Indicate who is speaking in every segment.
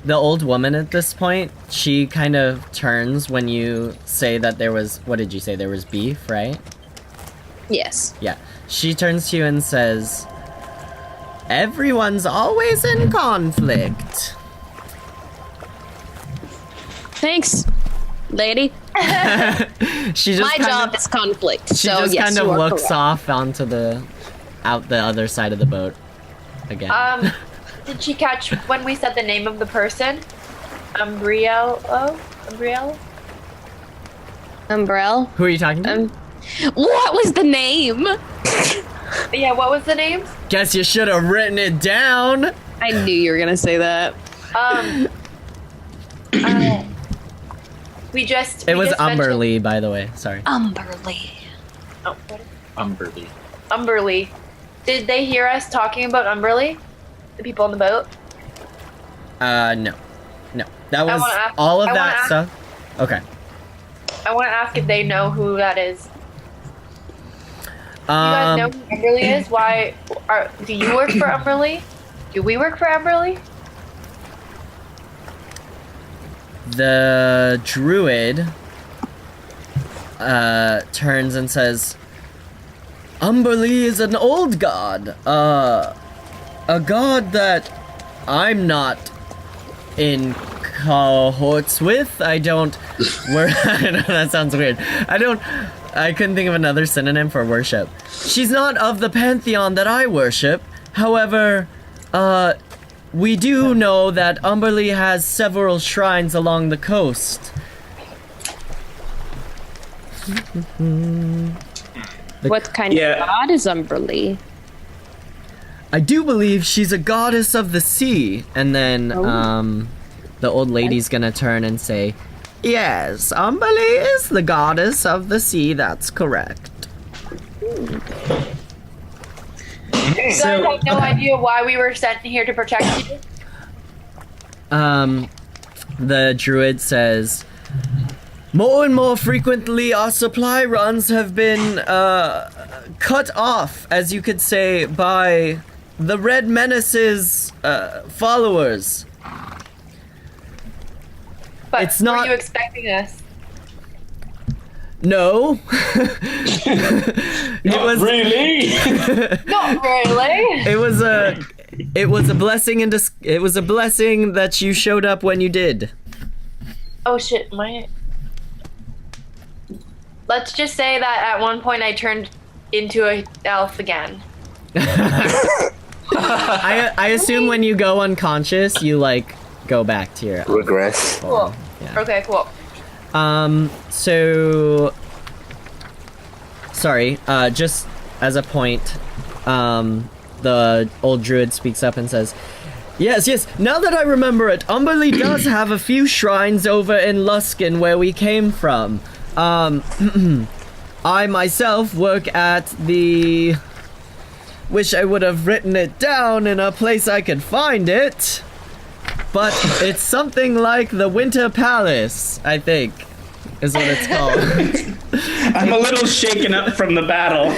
Speaker 1: the old woman at this point, she kind of turns when you say that there was, what did you say? There was beef, right?
Speaker 2: Yes.
Speaker 1: Yeah. She turns to you and says, everyone's always in conflict.
Speaker 2: Thanks, lady.
Speaker 1: She just
Speaker 2: My job is conflict.
Speaker 1: She
Speaker 2: so
Speaker 1: just
Speaker 2: yes,
Speaker 1: kind of
Speaker 2: you are
Speaker 1: looks
Speaker 2: correct.
Speaker 1: off onto out the other side of the boat again.
Speaker 3: Did she catch when we said the name of the person? Umbriel?
Speaker 2: Umbrella.
Speaker 1: Who are you talking to?
Speaker 2: What was the name?
Speaker 3: Yeah, what was the name?
Speaker 1: Guess you should have written it down.
Speaker 2: I knew you were gonna say that.
Speaker 3: We just
Speaker 1: It was
Speaker 3: mentioned-
Speaker 1: Umberly, by the way. Sorry.
Speaker 2: Umberly.
Speaker 3: Oh, what is
Speaker 4: Umberly.
Speaker 3: Umberly. Did they hear us talking about Umberly? The people on the boat?
Speaker 1: No. That was
Speaker 3: wanna ask-
Speaker 1: all of
Speaker 3: I wanna
Speaker 1: that
Speaker 3: ask-
Speaker 1: stuff. Okay.
Speaker 3: I want to ask if they know who that is. You guys know who Umberly is? Do you work for Umberly? Do we work for Umberly?
Speaker 1: The druid turns and says, Umberly is an old god. A god that I'm not in cohorts with. I don't I know that sounds weird. I couldn't think of another synonym for worship. She's not of the pantheon that I worship. However, we do know that Umberly has several shrines along the coast.
Speaker 2: What kind of god is Umberly?
Speaker 1: I do believe she's a goddess of the sea. And then, the old lady's gonna turn and say, yes, Umberly is the goddess of the sea, that's correct.
Speaker 3: You guys have no idea why we were sent here to protect you?
Speaker 1: The druid says, more and more frequently our supply runs have been, cut off, as you could say, by the Red Menace's, followers.
Speaker 3: But
Speaker 1: It's not-
Speaker 3: were you expecting us?
Speaker 1: No.
Speaker 4: Not really.
Speaker 3: Not really.
Speaker 1: It was a blessing it was a blessing that you showed up when you did.
Speaker 3: Oh shit, Let's just say that at one point I turned into an elf again.
Speaker 1: I assume when you go unconscious, you like go back to your
Speaker 5: Regress.
Speaker 3: Cool.
Speaker 1: Yeah.
Speaker 3: Okay, cool.
Speaker 1: So sorry, just as a point, the old druid speaks up and says, yes, now that I remember it, Umberly does have a few shrines over in Luskin where we came from. I myself work at the... Wish I would have written it down in a place I could find it. But it's something like the Winter Palace, I think, is what it's called.
Speaker 4: I'm a little shaken up from the battle.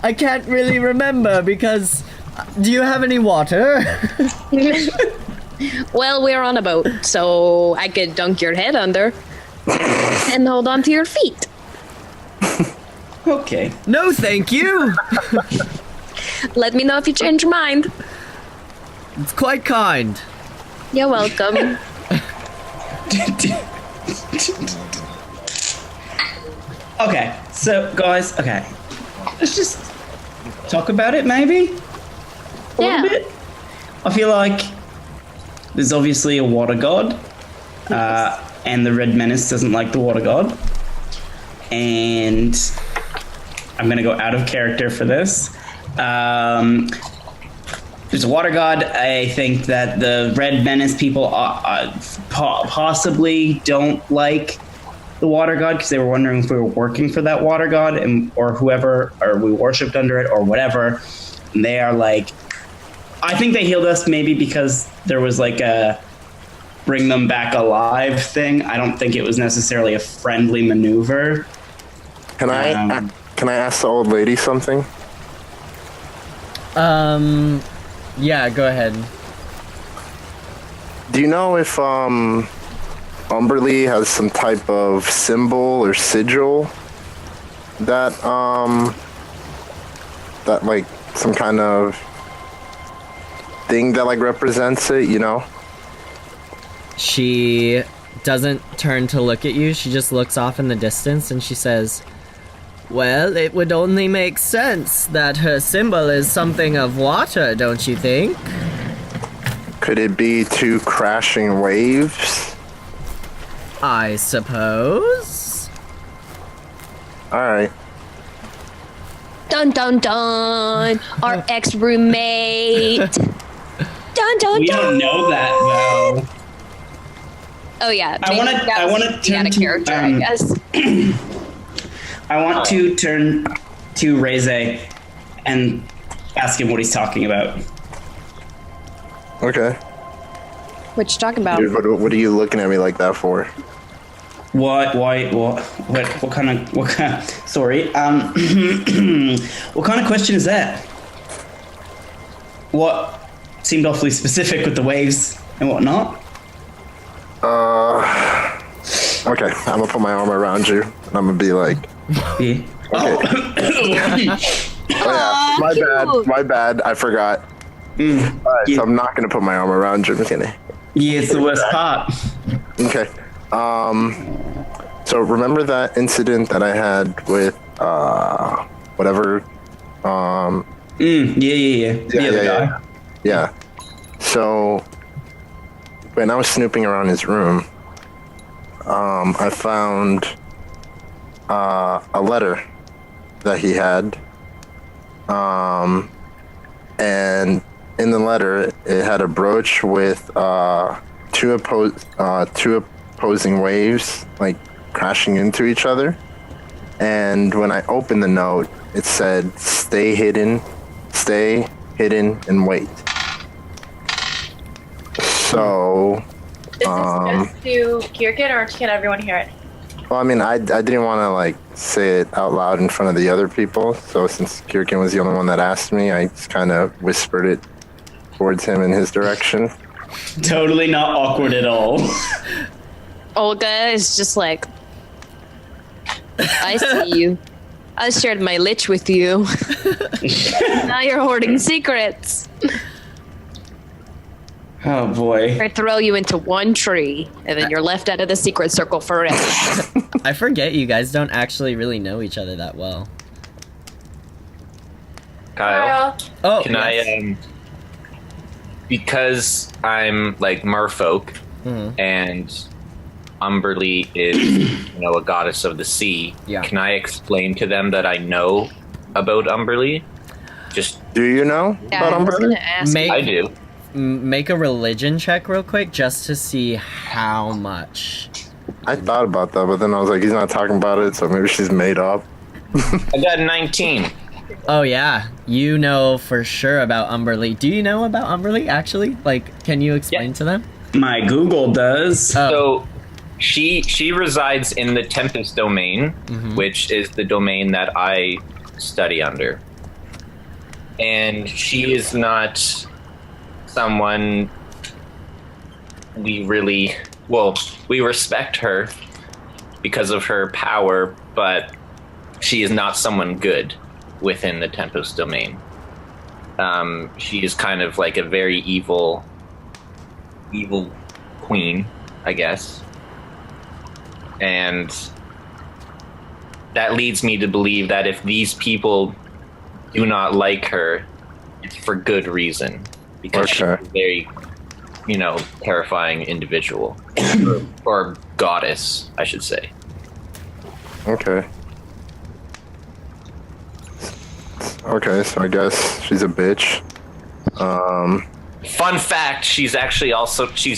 Speaker 1: I can't really remember because... Do you have any water?
Speaker 2: Well, we're on a boat, so I could dunk your head under and hold on to your feet.
Speaker 4: Okay.
Speaker 1: No, thank you.
Speaker 2: Let me know if you change your mind.
Speaker 1: It's quite kind.
Speaker 2: You're welcome.
Speaker 4: Okay, so guys, let's just talk about it maybe a
Speaker 2: Yeah.
Speaker 4: little bit. I feel like there's obviously a water god, and the Red Menace doesn't like the water god, and I'm gonna go out of character for this. There's a water god. I think that the Red Menace people possibly don't like the water god because they were wondering if we were working for that water god or whoever, or we worshipped under it or whatever. And they are like, I think they healed us maybe because there was like a bring them back alive thing. I don't think it was necessarily a friendly maneuver.
Speaker 5: Can I ask the old lady something?
Speaker 1: Yeah, go ahead.
Speaker 5: Do you know if Umberly has some type of symbol or sigil that that like some kind of thing that like represents it, you know?
Speaker 1: She doesn't turn to look at you. She just looks off in the distance and she says, "Well, it would only make sense that her symbol is something of water, don't you think?"
Speaker 5: Could it be two crashing waves?
Speaker 1: I suppose.
Speaker 5: Alright.
Speaker 2: Dun dun dun. Our ex-roommate. Dun dun
Speaker 4: We
Speaker 2: dun.
Speaker 4: don't know that though.
Speaker 2: Oh yeah.
Speaker 4: I
Speaker 2: maybe
Speaker 4: wanna-
Speaker 2: that
Speaker 4: I
Speaker 2: was
Speaker 4: wanna turn
Speaker 2: out of
Speaker 4: to,
Speaker 2: character, I guess.
Speaker 4: I want to turn to Reze and ask him what he's talking about.
Speaker 5: Okay.
Speaker 2: What you talking about?
Speaker 5: Dude, what are you looking at me like that for?
Speaker 4: What kind of sorry. What kind of question is that? What seemed awfully specific with the waves and whatnot?
Speaker 5: Okay, I'm gonna put my arm around you, and I'm gonna be like,
Speaker 4: Yeah.
Speaker 5: oh yeah, my bad, I forgot. Alright, so I'm not gonna put my arm around you, I'm just gonna...
Speaker 4: Yeah, it's the worst part.
Speaker 5: Okay, so remember that incident that I had with, whatever,
Speaker 4: Yeah. The other guy.
Speaker 5: Yeah. So when I was snooping around his room, I found a letter that he had, and in the letter it had a brooch with two opposing waves like crashing into each other. And when I opened the note, it said, stay hidden, and wait." So,
Speaker 3: Is this just to Kirkin, or can everyone hear it?
Speaker 5: well, I mean, I didn't want to like say it out loud in front of the other people. So since Kirkin was the only one that asked me, I just kind of whispered it towards him in his direction.
Speaker 4: Totally not awkward at all.
Speaker 2: Olga is just like, I see you. I shared my lich with you. Now you're hoarding secrets.
Speaker 4: Oh boy.
Speaker 2: I throw you into one tree, and then you're left out of the secret circle forever.
Speaker 1: I forget you guys don't actually really know each other that well.
Speaker 6: Kyle,
Speaker 1: Oh,
Speaker 6: can
Speaker 1: yes.
Speaker 6: I, because I'm like merfolk and Umberly is, a goddess of the sea,
Speaker 1: Yeah.
Speaker 6: can I explain to them that I know about Umberly? Just,
Speaker 5: Do you know
Speaker 2: Yeah,
Speaker 5: about
Speaker 2: I was
Speaker 5: Umbrella?
Speaker 2: gonna ask.
Speaker 1: Make-
Speaker 6: I do.
Speaker 1: Make a religion check real quick just to see how much.
Speaker 5: I thought about that, but then I was like, he's not talking about it, so maybe she's made up.
Speaker 6: I got 19.
Speaker 1: Oh yeah, you know for sure about Umberly. Do you know about Umberly actually? Like, can you explain to them?
Speaker 4: My Google does.
Speaker 1: Oh,
Speaker 6: So she resides in the Tempest domain, which is the domain that I study under. And she is not someone we respect her because of her power, but she is not someone good within the Tempest domain. She is kind of like a very evil queen, I guess. And that leads me to believe that if these people do not like her, it's for good reason. Because she's
Speaker 5: Okay.
Speaker 6: a very, terrifying individual. or goddess, I should say.
Speaker 5: Okay. Okay, so I guess she's a bitch.
Speaker 6: Fun fact, she's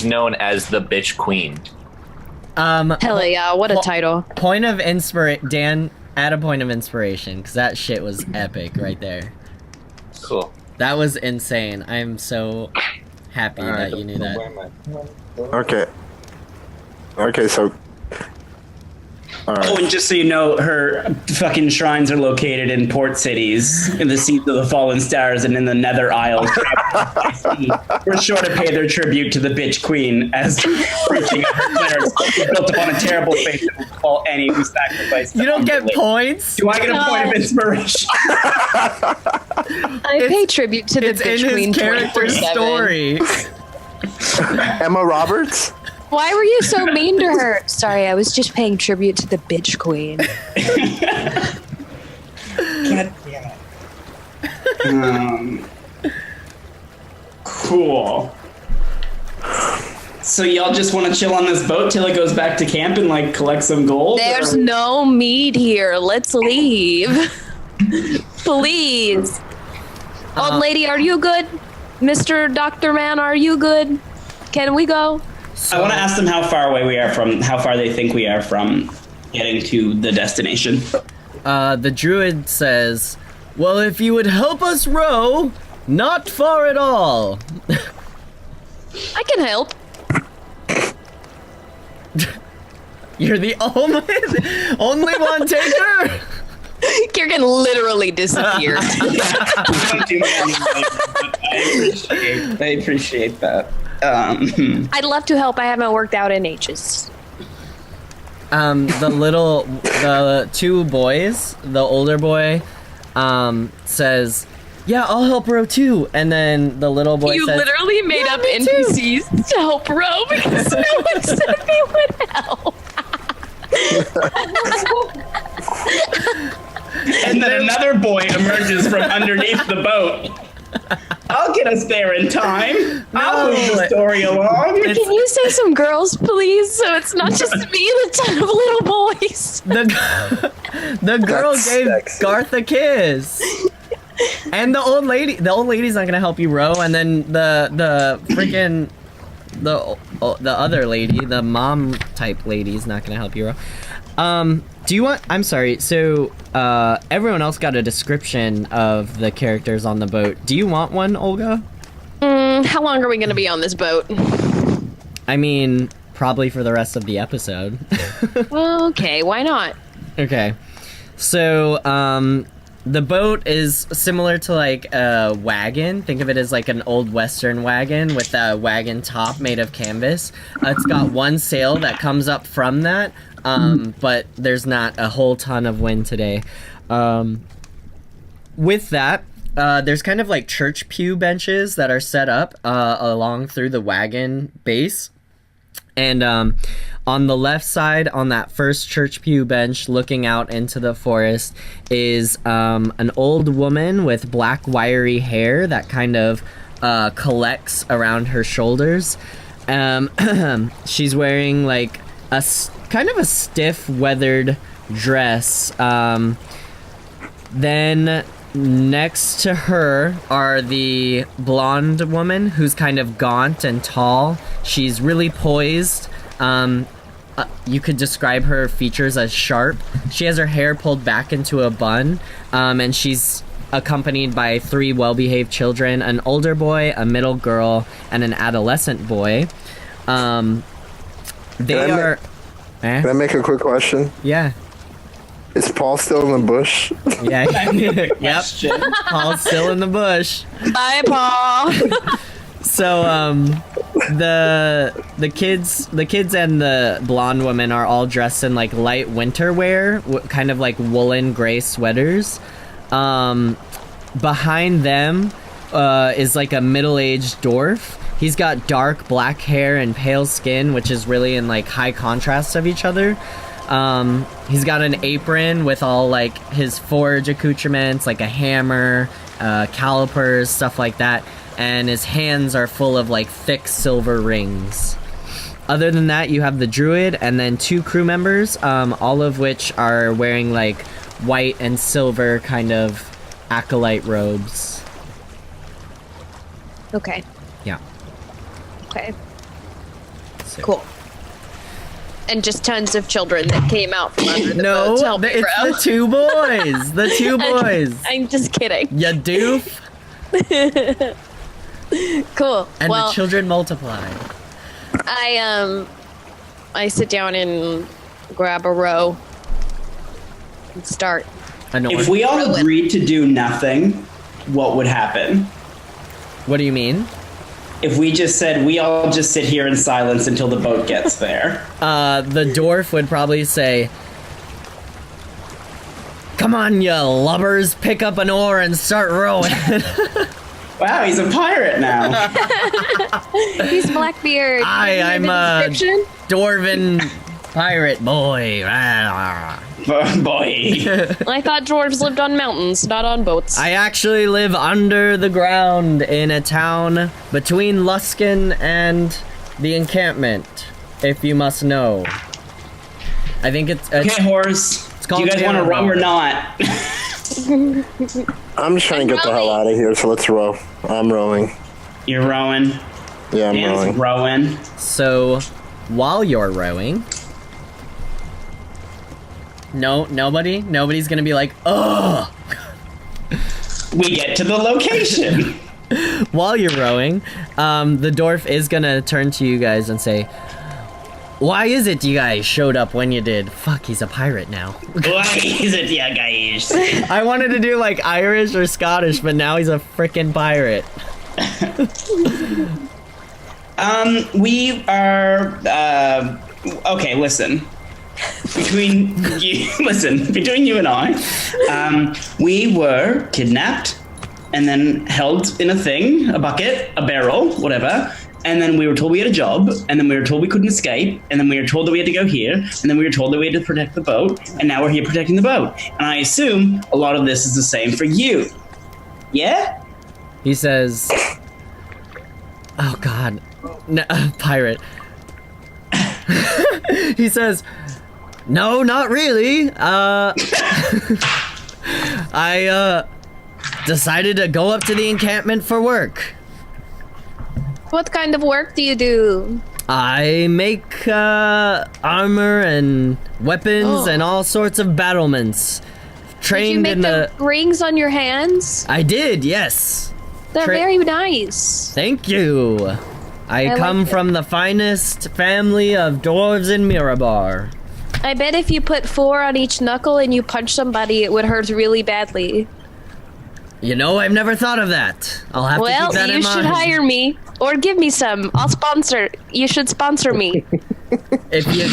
Speaker 6: known as the bitch queen.
Speaker 2: Hell yeah, what a title.
Speaker 1: Point of Dan, add a point of inspiration, because that shit was epic right there.
Speaker 6: Cool.
Speaker 1: That was insane. I am so happy that you knew that.
Speaker 5: Okay. Okay, so right.
Speaker 4: Oh, and just so you know, her fucking shrines are located in port cities, in the seats of the fallen stars, and in the Nether Isles. We're sure to pay their tribute to the bitch queen as preaching of her clerics built upon a terrible faith that will fall any who sacrifice.
Speaker 1: You don't get points.
Speaker 4: Do I get a point of inspiration?
Speaker 2: I pay tribute to the
Speaker 1: It's in
Speaker 2: bitch queen
Speaker 1: his character
Speaker 2: 24/7.
Speaker 1: story.
Speaker 5: Emma Roberts?
Speaker 2: Why were you so mean to her? Sorry, I was just paying tribute to the bitch queen.
Speaker 4: God damn it. Cool. So y'all just want to chill on this boat till it goes back to camp and like collect some gold?
Speaker 2: There's
Speaker 4: or-
Speaker 2: no meat here. Let's leave. Please. Old lady, are you good? Mr. Doctor Man, are you good? Can we go?
Speaker 4: I want to ask them how far they think we are from getting to the destination.
Speaker 1: The druid says, well, if you would help us row, not far at all.
Speaker 2: I can help.
Speaker 1: You're the only one taker.
Speaker 2: Kirkin literally disappeared.
Speaker 4: I appreciate that.
Speaker 2: I'd love to help. I haven't worked out in ages.
Speaker 1: The two boys, the older boy, says, yeah, I'll help row too. And then the little boy
Speaker 2: You
Speaker 1: says,
Speaker 2: literally made
Speaker 1: "Yeah,
Speaker 2: up
Speaker 1: me too."
Speaker 2: NPCs to help row because no one said they would help.
Speaker 4: And then another boy emerges from underneath the boat. I'll get us there in time. I'll move the story along.
Speaker 2: Can you say some girls, please? So it's not just me, the ton of little boys.
Speaker 1: The girl
Speaker 5: That's
Speaker 1: gave
Speaker 5: sexy.
Speaker 1: Garth a kiss. And the old lady's not gonna help you row, and then the freaking the other lady, the mom type lady, is not gonna help you row. Do you want? I'm sorry. So everyone else got a description of the characters on the boat. Do you want one, Olga?
Speaker 2: How long are we going to be on this boat?
Speaker 1: I mean, probably for the rest of the episode.
Speaker 2: Okay, why not?
Speaker 1: Okay. So, the boat is similar to like a wagon. Think of it as like an old Western wagon with a wagon top made of canvas. It's got one sail that comes up from that, but there's not a whole ton of wind today. With that, there's kind of like church pew benches that are set up along through the wagon base. And on the left side, on that first church pew bench looking out into the forest, is an old woman with black wiry hair that kind of collects around her shoulders. She's wearing like a kind of a stiff, weathered dress. Then next to her are the blonde woman who's kind of gaunt and tall. She's really poised. You could describe her features as sharp. She has her hair pulled back into a bun, and she's accompanied by 3 well-behaved children, an older boy, a middle girl, and an adolescent boy. Can
Speaker 5: I make a quick question?
Speaker 1: Yeah.
Speaker 5: Is Paul still in the bush?
Speaker 1: Yeah. Yep. Paul's still in the bush.
Speaker 2: Bye, Paul.
Speaker 1: So, the kids and the blonde woman are all dressed in like light winter wear, kind of like woolen gray sweaters. Behind them is like a middle-aged dwarf. He's got dark black hair and pale skin, which is really in like high contrast of each other. He's got an apron with all like his forage accoutrements, like a hammer, calipers, stuff like that. And his hands are full of like thick silver rings. Other than that, you have the druid and then 2 crew members, all of which are wearing like white and silver kind of acolyte robes.
Speaker 2: Okay.
Speaker 1: Yeah.
Speaker 2: Okay.
Speaker 1: So.
Speaker 2: Cool. And just tons of children that came out from under the boat to help me
Speaker 1: it's
Speaker 2: row.
Speaker 1: the 2 boys. The 2 boys.
Speaker 2: I'm just kidding.
Speaker 1: Ya doof.
Speaker 2: Cool.
Speaker 1: And
Speaker 2: well,
Speaker 1: the children multiply.
Speaker 2: I sit down and grab a row Start.
Speaker 4: If we all agreed to do nothing, what would happen?
Speaker 1: What do you mean?
Speaker 4: If we just said we all just sit here in silence until the boat gets there.
Speaker 1: The dwarf would probably say, "Come on, you lubbers, pick up an oar and start rowing."
Speaker 4: Wow, he's a pirate now.
Speaker 2: He's Blackbeard.
Speaker 1: I'm a dwarven pirate boy.
Speaker 4: Boy.
Speaker 2: I thought dwarves lived on mountains, not on boats.
Speaker 1: I actually live under the ground in a town between Luskin and the encampment, if you must know. I think it's
Speaker 4: okay, horse. Do you guys want to row or not?
Speaker 5: I'm just trying to get the hell out of here, so let's row. I'm rowing.
Speaker 4: You're rowing.
Speaker 5: Yeah, I'm
Speaker 4: Dan's rowing.
Speaker 1: So, while you're rowing, nobody's gonna be like, ugh!
Speaker 4: We get to the location.
Speaker 1: While you're rowing, the dwarf is gonna turn to you guys and say, "Why is it you guys showed up when you did?" Fuck, he's a pirate now.
Speaker 4: Why is it you guys?
Speaker 1: I wanted to do like Irish or Scottish, but now he's a frickin' pirate.
Speaker 4: We are, okay, listen. Between you and I, we were kidnapped and then held in a thing, a bucket, a barrel, whatever. And then we were told we had a job, and then we were told we couldn't escape, and then we were told that we had to go here, and then we were told that we had to protect the boat, and now we're here protecting the boat. And I assume a lot of this is the same for you. Yeah?
Speaker 1: He says, "Oh God, no, pirate." He says, "No, not really. I decided to go up to the encampment for work.
Speaker 2: What kind of work do you do?
Speaker 1: I make armor and weapons and all sorts of battlements. Trained
Speaker 2: Did you make the rings on your hands?
Speaker 1: I did, yes.
Speaker 2: They're very nice.
Speaker 1: Thank you. I come
Speaker 2: like
Speaker 1: from the finest family of dwarves in Mirabar.
Speaker 2: I bet if you put 4 on each knuckle and you punch somebody, it would hurt really badly.
Speaker 1: You know, I've never thought of that. I'll have to keep that in mind.
Speaker 2: Well, you should hire me or give me some. I'll sponsor. You should sponsor me.
Speaker 1: If you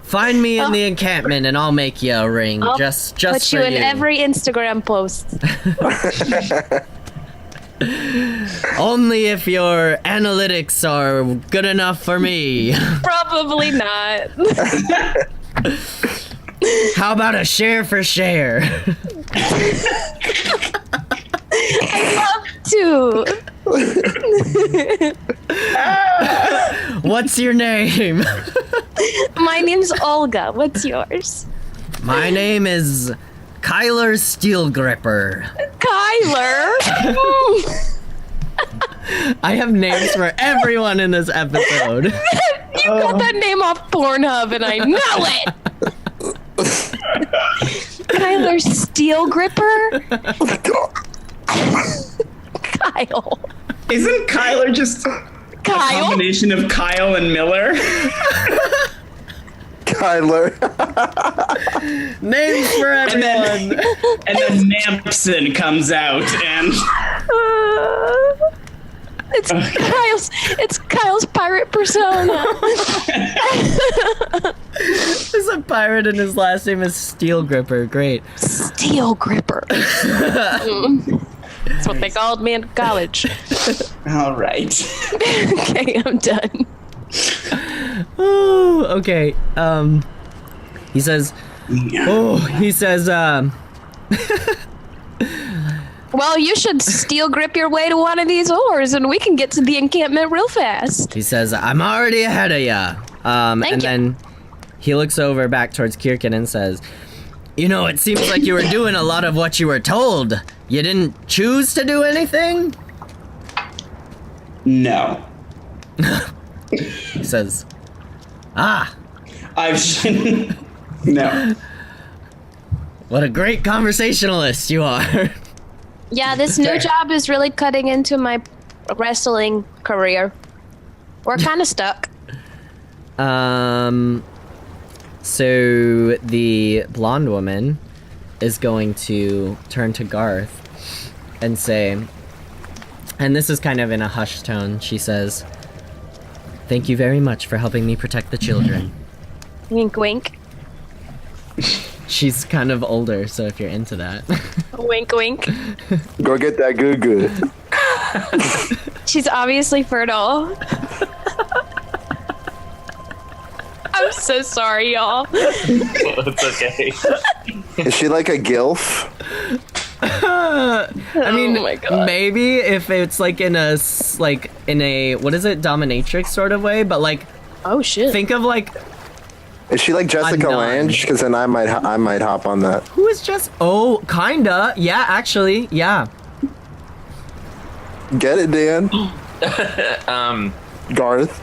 Speaker 1: find me in the encampment, and I'll make you a ring.
Speaker 2: I'll
Speaker 1: just
Speaker 2: put
Speaker 1: for
Speaker 2: you in every Instagram post.
Speaker 1: Only if your analytics are good enough for me.
Speaker 2: Probably not.
Speaker 1: How about a share for share?
Speaker 2: I'd love to.
Speaker 1: What's your name?
Speaker 2: My name's Olga. What's yours?
Speaker 1: My name is Kyler Steelgripper.
Speaker 2: Kyler?
Speaker 1: I have names for everyone in this episode.
Speaker 2: You got that name off Pornhub and I know it! Kyler Steelgripper? Kyle.
Speaker 4: Isn't Kyler just a combination of Kyle and Miller?
Speaker 5: Kyler.
Speaker 1: Names for everyone.
Speaker 4: And then Nampson comes out and...
Speaker 2: It's Kyle's pirate persona.
Speaker 1: There's a pirate and his last name is Steelgripper. Great.
Speaker 2: Steelgripper. That's what they called me in college.
Speaker 4: All right.
Speaker 2: Okay, I'm done.
Speaker 1: Oh, okay. He says,
Speaker 2: well, you should steel grip your way to one of these oars and we can get to the encampment real fast.
Speaker 1: He says, "I'm already ahead of ya."
Speaker 2: Thank you.
Speaker 1: Then he looks over back towards Kirkin and says, "You know, it seems like you were doing a lot of what you were told. You didn't choose to do anything?"
Speaker 4: No.
Speaker 1: He says,
Speaker 4: No.
Speaker 1: "What a great conversationalist you are."
Speaker 2: Yeah, this new job is really cutting into my wrestling career. We're kind of stuck.
Speaker 1: So the blonde woman is going to turn to Garth and say, and this is kind of in a hushed tone, she says, "Thank you very much for helping me protect the children."
Speaker 2: Wink, wink.
Speaker 1: She's kind of older, so if you're into that.
Speaker 2: Wink, wink.
Speaker 5: Go get that good good.
Speaker 2: She's obviously fertile. I'm so sorry, y'all.
Speaker 6: It's okay.
Speaker 5: Is she like a gilf?
Speaker 1: I mean,
Speaker 2: Oh my God.
Speaker 1: maybe if it's like in a what is it, dominatrix sort of way, but like
Speaker 2: Oh shit.
Speaker 1: think of like
Speaker 5: Is she like Jessica
Speaker 1: nun.
Speaker 5: Lange? Because then I might hop on that.
Speaker 1: who is just kinda, yeah, actually, yeah.
Speaker 5: Get it, Dan. Garth.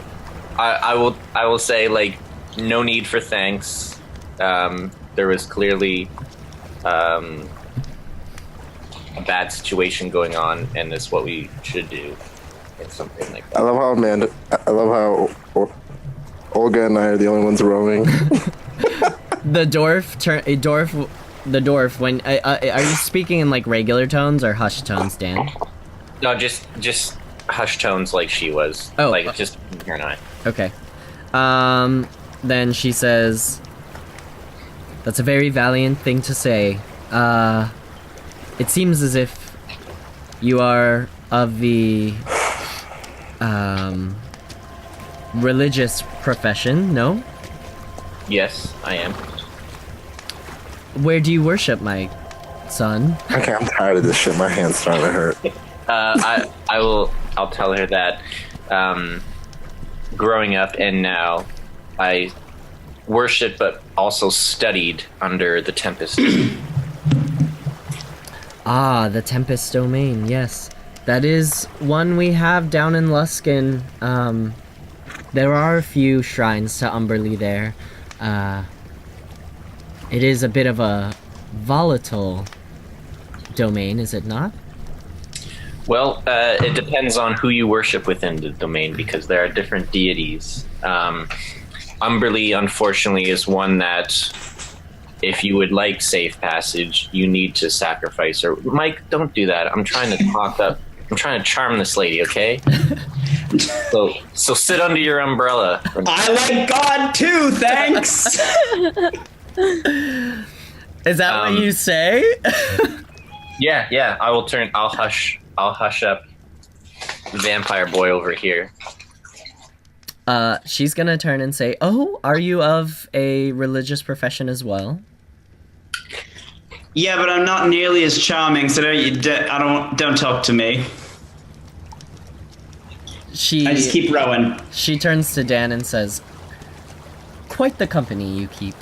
Speaker 6: I will say, like, no need for thanks. There was clearly a bad situation going on, and that's what we should do in something like that.
Speaker 5: I love how Olga and I are the only ones rowing.
Speaker 1: The dwarf when are you speaking in like regular tones or hushed tones, Dan?
Speaker 6: No, just hush tones like she was.
Speaker 1: Oh.
Speaker 6: Like, just her and I.
Speaker 1: Okay. Then she says, "That's a very valiant thing to say. It seems as if you are of the, religious profession, no?
Speaker 6: Yes, I am.
Speaker 1: Where do you worship, my son?"
Speaker 5: Okay, I'm tired of this shit. My hand's starting to hurt.
Speaker 6: I'll tell her that growing up and now I worship but also studied under the Tempest.
Speaker 1: Ah, the Tempest Domain, yes. That is one we have down in Luskin. There are a few shrines to Umberlee there. It is a bit of a volatile domain, is it not?
Speaker 6: Well, it depends on who you worship within the domain, because there are different deities. Umberlee, unfortunately, is one that, if you would like safe passage, you need to sacrifice her. Mike, don't do that. I'm trying to talk up. I'm trying to charm this lady, okay? So sit under your umbrella.
Speaker 4: I like God too, thanks!
Speaker 1: Is that what you say?
Speaker 6: Yeah. I'll hush up vampire boy over here.
Speaker 1: She's gonna turn and say, "Oh, are you of a religious profession as well?"
Speaker 4: Yeah, but I'm not nearly as charming, so don't talk to me. I just keep rowing.
Speaker 1: She turns to Dan and says, "Quite the company you keep."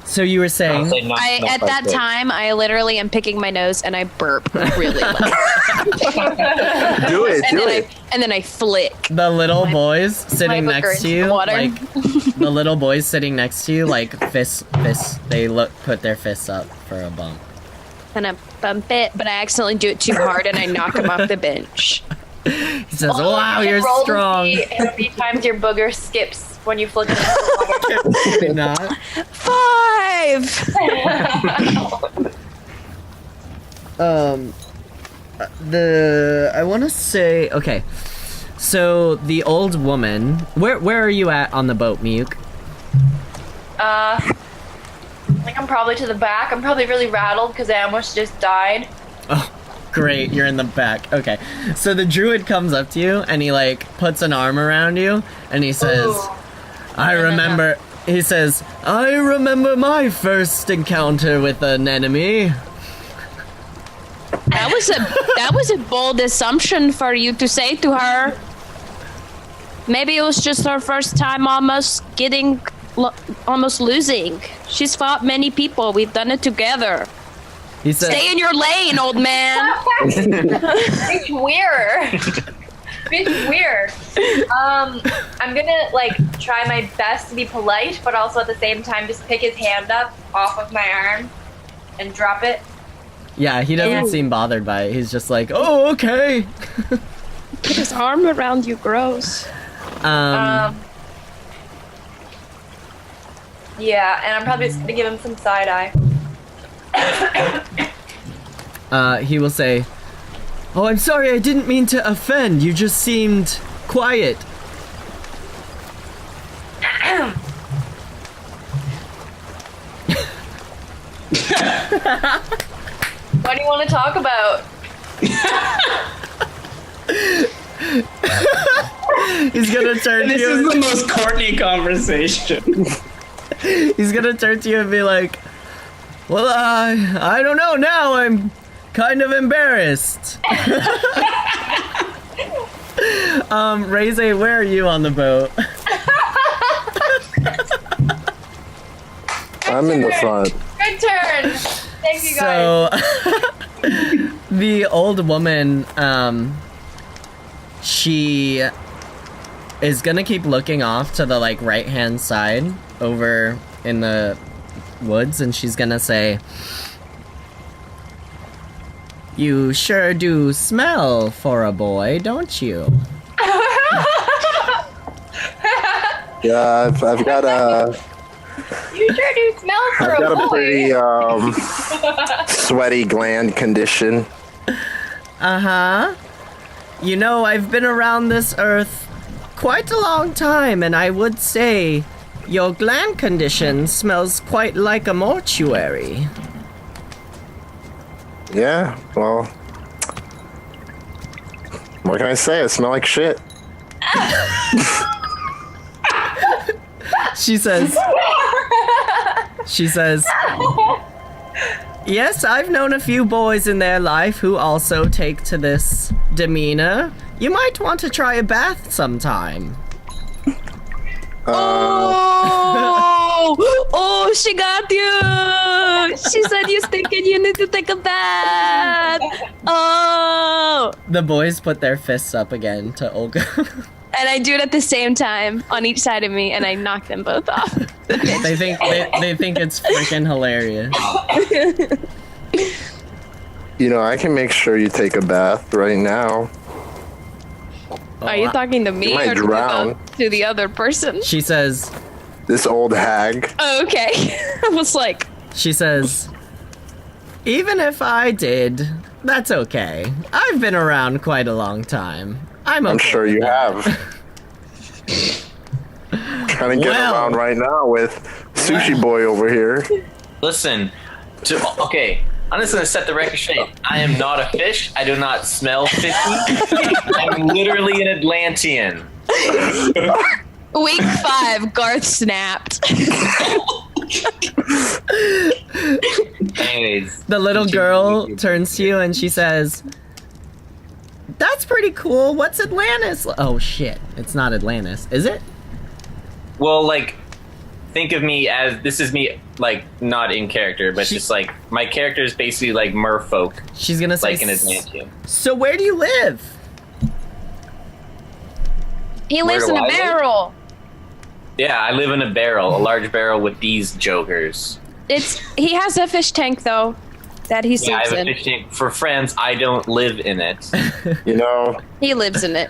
Speaker 1: So you were saying,
Speaker 2: At that time, I literally am picking my nose and I burp really loud.
Speaker 5: Do it.
Speaker 2: And then I flick.
Speaker 1: the little boys sitting
Speaker 2: my booger
Speaker 1: next to
Speaker 2: into
Speaker 1: you,
Speaker 2: the water.
Speaker 1: like the little boys sitting next to you, like fists. They put their fists up for a bump.
Speaker 2: And I bump it, but I accidentally do it too hard and I knock him off the bench.
Speaker 1: He says, "Wow, you're strong."
Speaker 3: To see how many times your booger skips when you flick it into the water.
Speaker 1: Maybe not.
Speaker 2: 5!
Speaker 1: I want to say, okay. So the old woman, where are you at on the boat, Miyuk?
Speaker 3: I think I'm probably to the back. I'm probably really rattled because I almost just died.
Speaker 1: Oh, great, you're in the back. Okay. So the druid comes up to you and he like puts an arm around you and he says,
Speaker 3: Ooh.
Speaker 1: He says, "I remember my first encounter with an enemy."
Speaker 2: That was a bold assumption for you to say to her. Maybe it was just her first time almost losing. She's fought many people. We've done it together.
Speaker 1: He said,
Speaker 2: Stay in your lane, old man.
Speaker 3: It's weird. It's weird. I'm gonna like try my best to be polite, but also at the same time just pick his hand up off of my arm and drop it.
Speaker 1: yeah, he doesn't seem bothered by it. He's just like, "Oh, okay."
Speaker 2: Put his arm around you, gross.
Speaker 3: Yeah, and I'm probably just gonna give him some side eye.
Speaker 1: He will say, "Oh, I'm sorry, I didn't mean to offend. You just seemed quiet."
Speaker 3: What do you want to talk about?
Speaker 1: He's gonna turn to
Speaker 4: This
Speaker 1: you.
Speaker 4: is the most Courtney conversation.
Speaker 1: He's gonna turn to you and be like, "Well, I don't know now. I'm kind of embarrassed." Rayze, where are you on the boat?
Speaker 5: I'm in the front.
Speaker 3: Good turn. Thank you guys.
Speaker 1: So, the old woman, she is gonna keep looking off to the, like, right-hand side over in the woods, and she's gonna say, "You sure do smell for a boy, don't you?"
Speaker 5: Yeah, I've got a
Speaker 3: You sure do smell for
Speaker 5: I've
Speaker 3: a
Speaker 5: got a
Speaker 3: boy.
Speaker 5: pretty sweaty gland condition.
Speaker 1: Uh-huh. You know, I've been around this earth quite a long time, and I would say your gland condition smells quite like a mortuary.
Speaker 5: Yeah, well, what can I say? I smell like shit.
Speaker 1: She says, "Yes, I've known a few boys in their life who also take to this demeanor. You might want to try a bath sometime."
Speaker 2: Oh, she got you. She said you stink and you need to take a bath. Oh.
Speaker 1: The boys put their fists up again to Olga.
Speaker 2: And I do it at the same time on each side of me, and I knock them both off.
Speaker 1: they think it's freaking hilarious.
Speaker 5: You know, I can make sure you take a bath right now.
Speaker 2: Are you talking to me
Speaker 5: You might
Speaker 2: or
Speaker 5: drown.
Speaker 2: to the other person?
Speaker 1: She says,
Speaker 5: This old hag.
Speaker 2: Oh, okay. I was like,
Speaker 1: "Even if I did, that's okay. I've been around quite a long time. I'm okay."
Speaker 5: I'm sure you have. Trying to get
Speaker 1: Well.
Speaker 5: around right now with Sushi Boy over here.
Speaker 6: Listen, okay, I'm just gonna set the record straight. I am not a fish. I do not smell fishy. I'm literally an Atlantean.
Speaker 2: week 5, Garth snapped.
Speaker 6: Anyways,
Speaker 1: The little girl turns to you and she says, "That's pretty cool. What's Atlantis?" Oh shit, it's not Atlantis, is it?
Speaker 6: well, like, think of me as this is me, like, not in character, but just like my character is basically like merfolk,
Speaker 1: She's gonna say,
Speaker 6: like an Atlantean.
Speaker 1: "So where do you live?"
Speaker 2: He
Speaker 6: Where
Speaker 2: lives
Speaker 6: do
Speaker 2: in a
Speaker 6: I live?
Speaker 2: barrel.
Speaker 6: Yeah, I live in a barrel, a large barrel with these jokers.
Speaker 2: He has a fish tank though that he
Speaker 6: Yeah, I
Speaker 2: sleeps
Speaker 6: have a
Speaker 2: in.
Speaker 6: fish tank. For friends, I don't live in it.
Speaker 5: You know,
Speaker 2: He lives in it.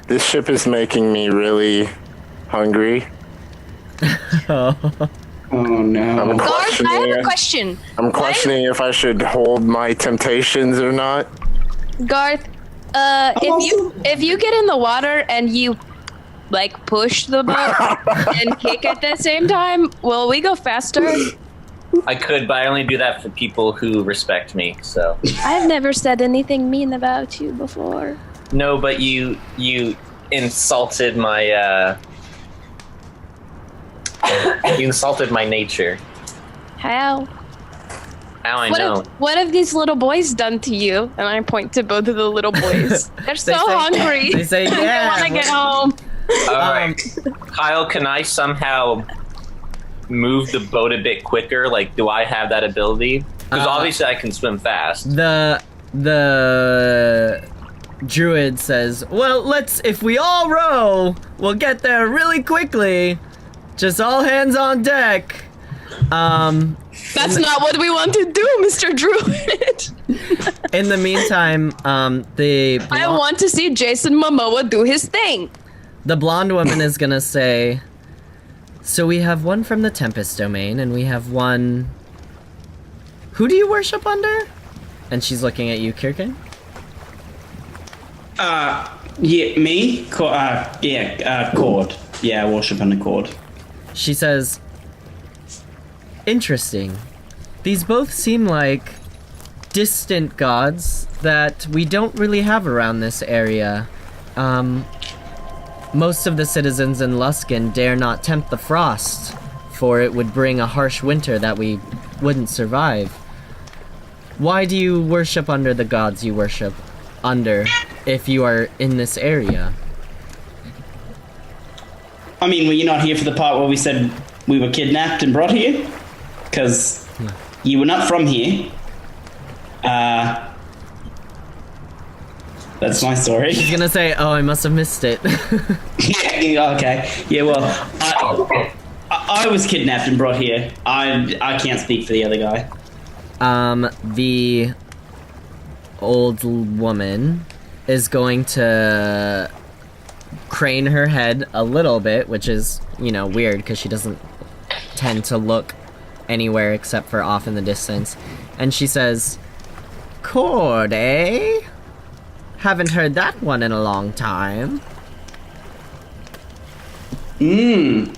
Speaker 5: this ship is making me really hungry.
Speaker 4: Oh no.
Speaker 2: Garth, I have a question.
Speaker 5: I'm questioning if I should hold my temptations or not.
Speaker 2: Garth, if you get in the water and you like push the boat and kick at the same time, will we go faster?
Speaker 6: I could, but I only do that for people who respect me. So
Speaker 2: I've never said anything mean about you before.
Speaker 6: no, but you insulted my you insulted my nature.
Speaker 2: How?
Speaker 6: How I know.
Speaker 2: What have these little boys done to you? And I point to both of the little boys. They're so
Speaker 1: say-
Speaker 2: hungry.
Speaker 1: they say,
Speaker 2: They
Speaker 1: "Yeah,
Speaker 2: want to get home.
Speaker 6: All right, Kyle, can I somehow move the boat a bit quicker? Like, do I have that ability? Because obviously I can swim fast.
Speaker 1: The druid says, "Well, if we all row, we'll get there really quickly. Just all hands on deck."
Speaker 2: That's not what we want to do, Mr. Druid.
Speaker 1: In the meantime,
Speaker 2: I want to see Jason Momoa do his thing.
Speaker 1: the blonde woman is gonna say, So we have one from the Tempest domain, and we have one... Who do you worship under? And she's looking at you, Kirkin.
Speaker 4: Yeah, me? Cord. Yeah, I worship under Cord.
Speaker 1: She says, interesting. These both seem like distant gods that we don't really have around this area. Most of the citizens in Luskan dare not tempt the frost, for it would bring a harsh winter that we wouldn't survive. Why do you worship under the gods you worship under if you are in this area?
Speaker 4: I mean, were you not here for the part where we said we were kidnapped and brought here? Because you were not from here. That's my story.
Speaker 1: She's gonna say, oh, I must have missed it.
Speaker 4: Yeah, okay. Yeah, well, I was kidnapped and brought here. I can't speak for the other guy.
Speaker 1: The old woman is going to crane her head a little bit, which is, you know, weird because she doesn't tend to look anywhere except for off in the distance. And she says, Cord, eh? Haven't heard that one in a long time. You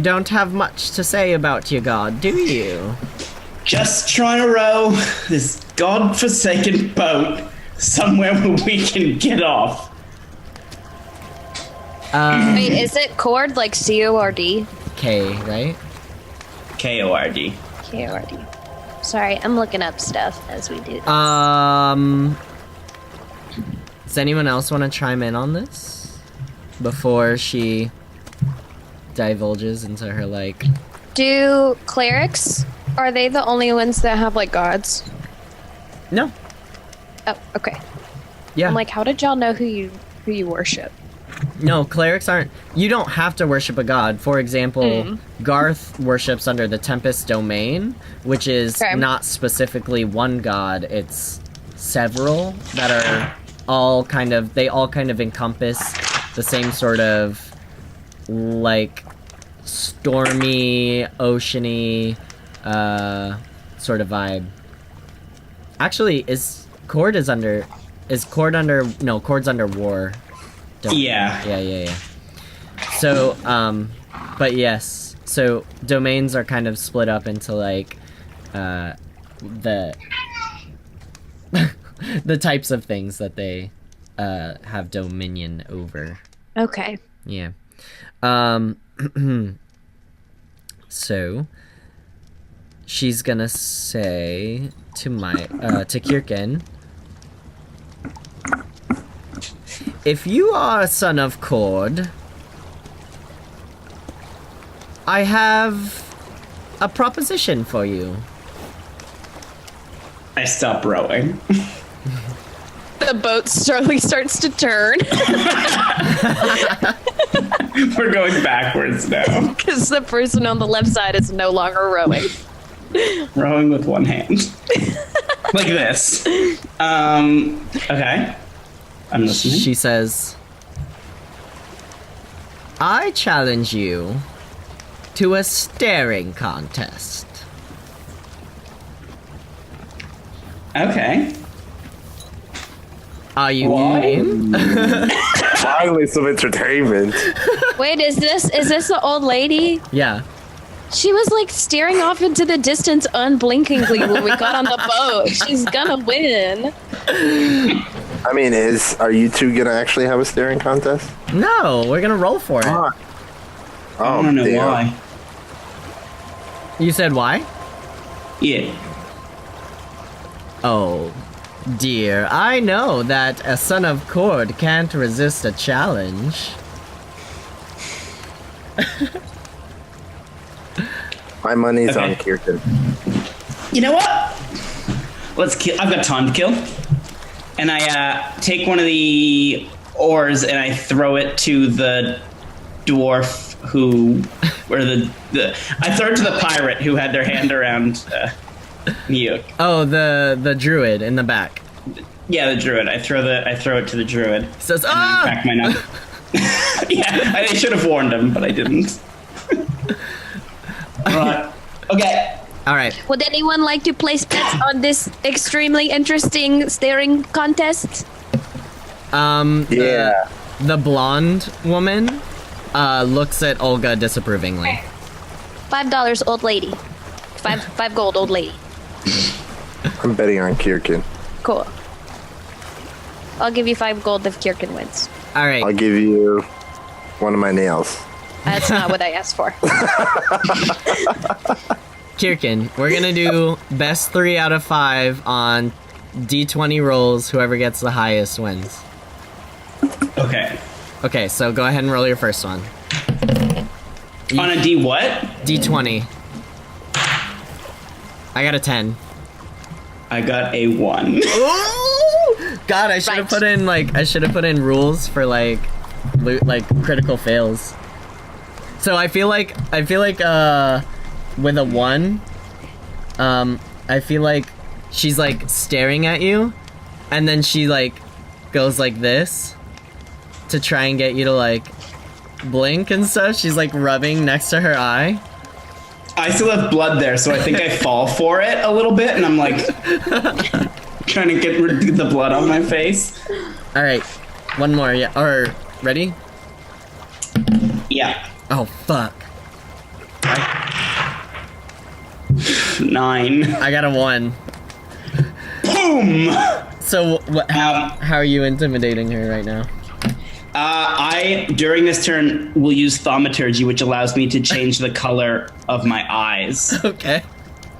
Speaker 1: don't have much to say about your god, do you?
Speaker 4: Just trying to row this godforsaken boat somewhere where we can get off.
Speaker 2: Wait, is it Cord like C-O-R-D?
Speaker 1: K, right?
Speaker 4: K-O-R-D.
Speaker 2: K-O-R-D. Sorry, I'm looking up stuff as we do this.
Speaker 1: Does anyone else want to chime in on this? Before she divulges into her, like...
Speaker 2: Do clerics, are they the only ones that have, like, gods?
Speaker 1: No.
Speaker 2: Oh, okay.
Speaker 1: Yeah.
Speaker 2: I'm like, how did y'all know who you worship?
Speaker 1: No, clerics aren't... You don't have to worship a god. For example, Garth worships under the Tempest domain, which is not specifically one god. It's several that are all kind of... They all kind of encompass the same sort of, like, stormy, oceany, sort of vibe. Actually, Cord's under war. Yeah. So, but yes. So, domains are kind of split up into, like, the the types of things that they have dominion over.
Speaker 2: Okay.
Speaker 1: Yeah. So, she's gonna say to Kirkin, if you are a son of Cord, I have a proposition for you.
Speaker 4: I stop rowing.
Speaker 2: The boat slowly starts to turn.
Speaker 4: We're going backwards now.
Speaker 2: Because the person on the left side is no longer rowing.
Speaker 4: Rowing with one hand. Like this. Okay. I'm listening.
Speaker 1: She says, I challenge you to a staring contest.
Speaker 4: Okay.
Speaker 1: Are you game?
Speaker 5: Finally, some entertainment.
Speaker 2: Wait, is this the old lady?
Speaker 1: Yeah.
Speaker 2: She was like staring off into the distance unblinkingly when we got on the boat. She's gonna win.
Speaker 5: I mean, are you two gonna actually have a staring contest?
Speaker 1: No, we're gonna roll for it.
Speaker 5: Oh,
Speaker 4: I don't know
Speaker 5: damn.
Speaker 4: why.
Speaker 1: You said why?
Speaker 4: Yeah.
Speaker 1: Oh, dear. I know that a son of Cord can't resist a challenge.
Speaker 5: My money's
Speaker 4: Okay.
Speaker 5: on Kirtan.
Speaker 4: You know what? Let's kill. I've got time to kill. And I take one of the oars and I throw it to the dwarf I throw it to the pirate who had their hand around Miyuk.
Speaker 1: Oh, the druid in the back.
Speaker 4: Yeah, the druid. I throw it to the druid.
Speaker 1: Says,
Speaker 4: And then crack my knuckle. Yeah, I should have warned him, but I didn't. Right. Okay.
Speaker 1: All right.
Speaker 2: Would anyone like to place bets on this extremely interesting staring contest?
Speaker 5: Yeah.
Speaker 1: The blonde woman looks at Olga disapprovingly.
Speaker 2: $5, old lady. Five gold, old lady.
Speaker 5: I'm betting on Kirkin.
Speaker 2: Cool. I'll give you 5 gold if Kirkin wins.
Speaker 1: All right.
Speaker 5: I'll give you one of my nails.
Speaker 2: That's not what I asked for.
Speaker 1: Kirkin, we're gonna do best 3 out of 5 on D20 rolls. Whoever gets the highest wins.
Speaker 4: Okay.
Speaker 1: Okay, so go ahead and roll your first one.
Speaker 4: On a D what?
Speaker 1: D20. I got a 10.
Speaker 4: I got a 1.
Speaker 1: God, I should have
Speaker 2: Right.
Speaker 1: put in rules for like critical fails. So I feel like with a 1, I feel like she's like staring at you, and then she like goes like this to try and get you to like blink and stuff. She's like rubbing next to her eye.
Speaker 4: I still have blood there, so I think I fall for it a little bit, and I'm like trying to get rid of the blood on my face.
Speaker 1: All right, one more. Yeah, or ready?
Speaker 4: Yeah.
Speaker 1: Oh fuck!
Speaker 4: 9.
Speaker 1: I got a 1.
Speaker 4: Boom!
Speaker 1: So how are you intimidating her right now?
Speaker 4: I, during this turn, will use thaumaturgy, which allows me to change the color of my eyes.
Speaker 1: Okay.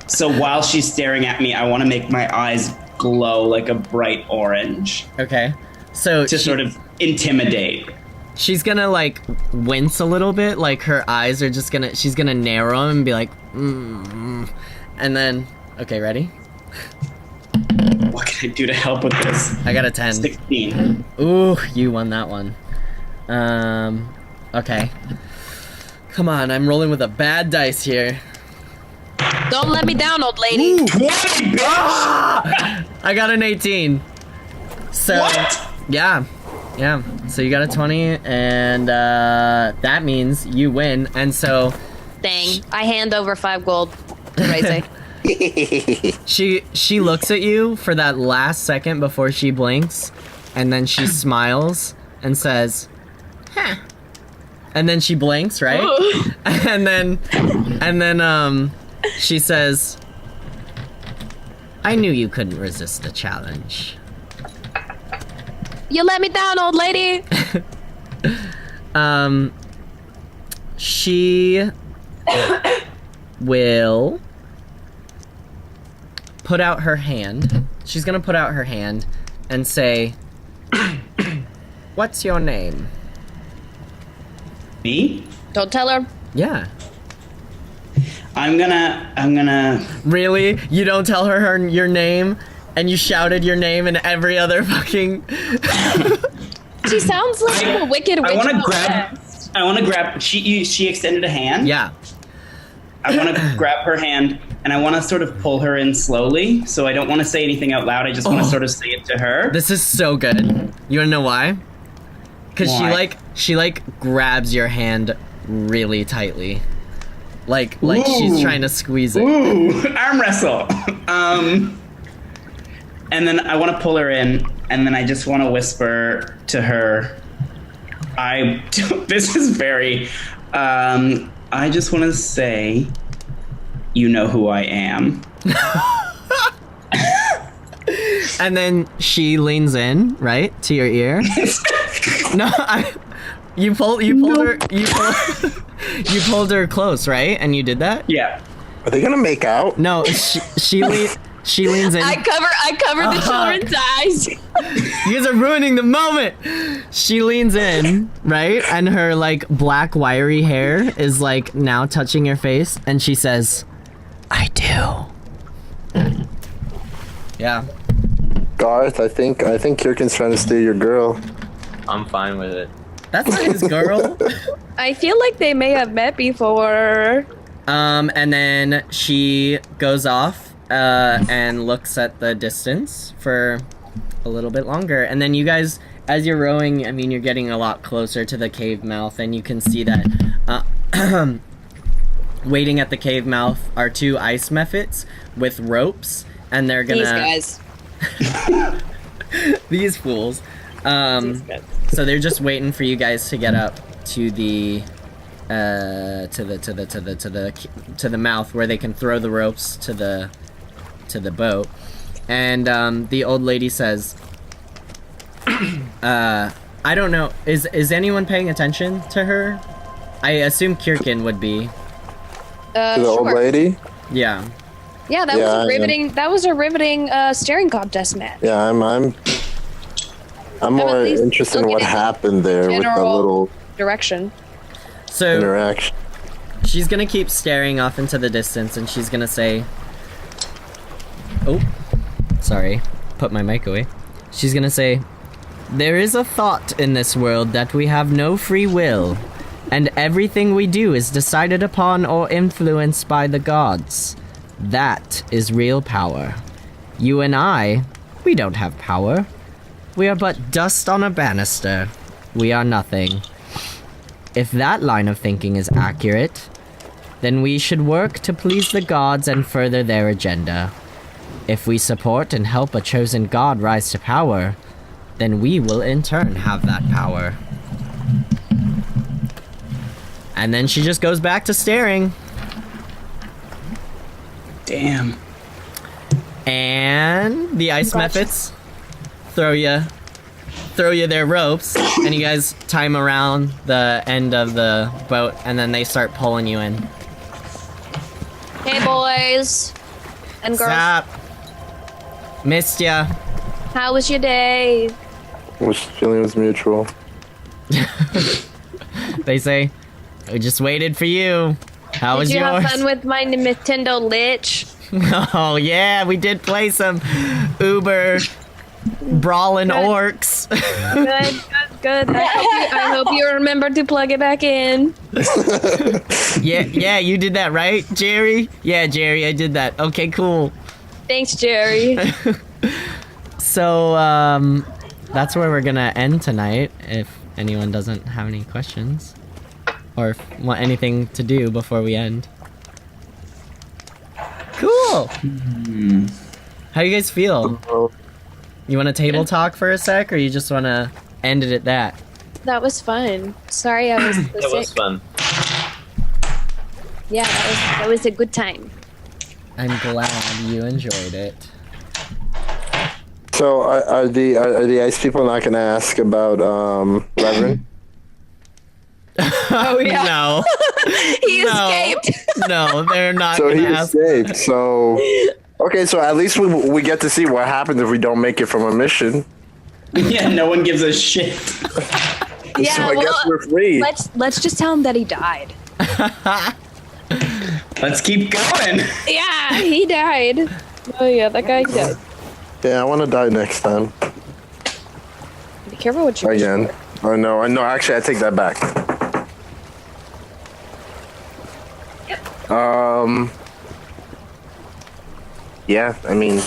Speaker 4: So while she's staring at me, I want to make my eyes glow like a bright orange
Speaker 1: Okay. So
Speaker 4: to sort of intimidate.
Speaker 1: she's gonna like wince a little bit, like her eyes are just she's gonna narrow and be like, and then, okay, ready?
Speaker 4: What can I do to help with this?
Speaker 1: I got a 10.
Speaker 4: 16.
Speaker 1: Ooh, you won that one. Okay. Come on, I'm rolling with a bad dice here.
Speaker 2: Don't let me down, old lady.
Speaker 4: 20, bitch!
Speaker 1: I got an 18. So,
Speaker 4: What?
Speaker 1: yeah. So you got a 20, and that means you win. And so
Speaker 2: Dang. I hand over 5 gold to Rayze.
Speaker 1: she looks at you for that last second before she blinks, and then she smiles and says, "Huh." And then she blinks, right? and then she says, "I knew you couldn't resist the challenge."
Speaker 2: You let me down, old lady.
Speaker 1: She will put out her hand. She's gonna put out her hand and say, "What's your name?"
Speaker 4: Me?
Speaker 2: Don't tell her.
Speaker 1: Yeah.
Speaker 4: I'm gonna.
Speaker 1: Really? You don't tell her your name, and you shouted your name in every other fucking...
Speaker 2: She sounds like a wicked witch.
Speaker 4: I want to
Speaker 2: of the
Speaker 4: grab.
Speaker 2: West.
Speaker 4: I want to grab. She extended a hand.
Speaker 1: Yeah.
Speaker 4: I want to grab her hand, and I want to sort of pull her in slowly. So I don't want to say anything out loud. I just want to sort of say it to her.
Speaker 1: This is so good. You wanna know why? Because
Speaker 4: Why?
Speaker 1: she grabs your hand really tightly. Like she's
Speaker 4: Ooh.
Speaker 1: trying to squeeze it.
Speaker 4: Ooh, arm wrestle. And then I want to pull her in, and then I just want to whisper to her. This is very. I just want to say, you know who I am.
Speaker 1: And then she leans in, right, to your ear. No, you pulled her close, right? And you did that?
Speaker 4: Yeah.
Speaker 5: Are they gonna make out?
Speaker 1: No, she leans in.
Speaker 2: I cover the children's eyes.
Speaker 1: You guys are ruining the moment. She leans in, right? And her like black wiry hair is like now touching your face, and she says, "I do." Yeah.
Speaker 5: Garth, I think Kirkin's trying to steal your girl.
Speaker 6: I'm fine with it.
Speaker 1: That's not his girl.
Speaker 2: I feel like they may have met before.
Speaker 1: And then she goes off and looks at the distance for a little bit longer. And then you guys, as you're rowing, I mean, you're getting a lot closer to the cave mouth, and you can see that waiting at the cave mouth are 2 ice mephits with ropes, and they're gonna...
Speaker 2: These guys.
Speaker 1: These fools. So they're just waiting for you guys to get up to the mouth where they can throw the ropes to the boat. And the old lady says, I don't know, is anyone paying attention to her? I assume Kirkin would be.
Speaker 5: To the
Speaker 2: Sure.
Speaker 5: old lady?
Speaker 1: Yeah.
Speaker 2: Yeah, that
Speaker 5: Yeah,
Speaker 2: was
Speaker 5: I
Speaker 2: a
Speaker 5: am.
Speaker 2: riveting. That was a riveting staring contest match.
Speaker 5: Yeah, I'm more
Speaker 2: at least
Speaker 5: interested in
Speaker 2: looking
Speaker 5: what
Speaker 2: at the
Speaker 5: happened there with the
Speaker 2: general-
Speaker 5: little
Speaker 2: Direction.
Speaker 1: So
Speaker 5: interaction.
Speaker 1: she's gonna keep staring off into the distance, and she's gonna say, oh, sorry, put my mic away. She's gonna say, there is a thought in this world that we have no free will, and everything we do is decided upon or influenced by the gods. That is real power. You and I, we don't have power. We are but dust on a banister. We are nothing. If that line of thinking is accurate, then we should work to please the gods and further their agenda. If we support and help a chosen god rise to power, then we will in turn have that power. And then she just goes back to staring.
Speaker 4: Damn.
Speaker 1: And the ice mephits throw you their ropes, and you guys tie 'em around the end of the boat, and then they start pulling you in.
Speaker 2: Hey, boys and girls.
Speaker 1: Zap. Missed ya.
Speaker 2: How was your day?
Speaker 5: Which feeling was mutual.
Speaker 1: They say, we just waited for you. How was
Speaker 2: Did you
Speaker 1: yours?
Speaker 2: have fun with my Nintendo Lich?
Speaker 1: Oh yeah, we did play some Uber brawling
Speaker 2: Good.
Speaker 1: orcs.
Speaker 2: Good. I hope you remember to plug it back in.
Speaker 1: yeah, you did that, right, Jerry? Yeah, Jerry, I did that. Okay, cool.
Speaker 2: Thanks, Jerry.
Speaker 1: So, that's where we're gonna end tonight, if anyone doesn't have any questions. Or if want anything to do before we end. Cool! How you guys feel? You want to table talk for a sec, or you just want to end it at that?
Speaker 2: That was fun. Sorry, I was so
Speaker 6: That was
Speaker 2: sick.
Speaker 6: fun.
Speaker 2: Yeah, that was a good time.
Speaker 1: I'm glad you enjoyed it.
Speaker 5: So are the ice people not going to ask about Reverend?
Speaker 1: Oh
Speaker 2: yeah.
Speaker 1: No.
Speaker 2: He escaped.
Speaker 1: No, they're not
Speaker 5: So
Speaker 1: gonna
Speaker 5: he
Speaker 1: ask.
Speaker 5: escaped. So okay, so at least we get to see what happens if we don't make it from a mission.
Speaker 4: Yeah, no one gives a shit.
Speaker 2: Yeah,
Speaker 5: So I guess
Speaker 2: well,
Speaker 5: we're free.
Speaker 2: let's just tell him that he died.
Speaker 4: Let's keep going.
Speaker 2: Yeah, he died. Oh yeah, that guy died.
Speaker 5: Yeah, I want to die next time.
Speaker 2: Be careful what you wish
Speaker 5: Again.
Speaker 2: for.
Speaker 5: Oh no, actually I take that back. Yeah, I mean,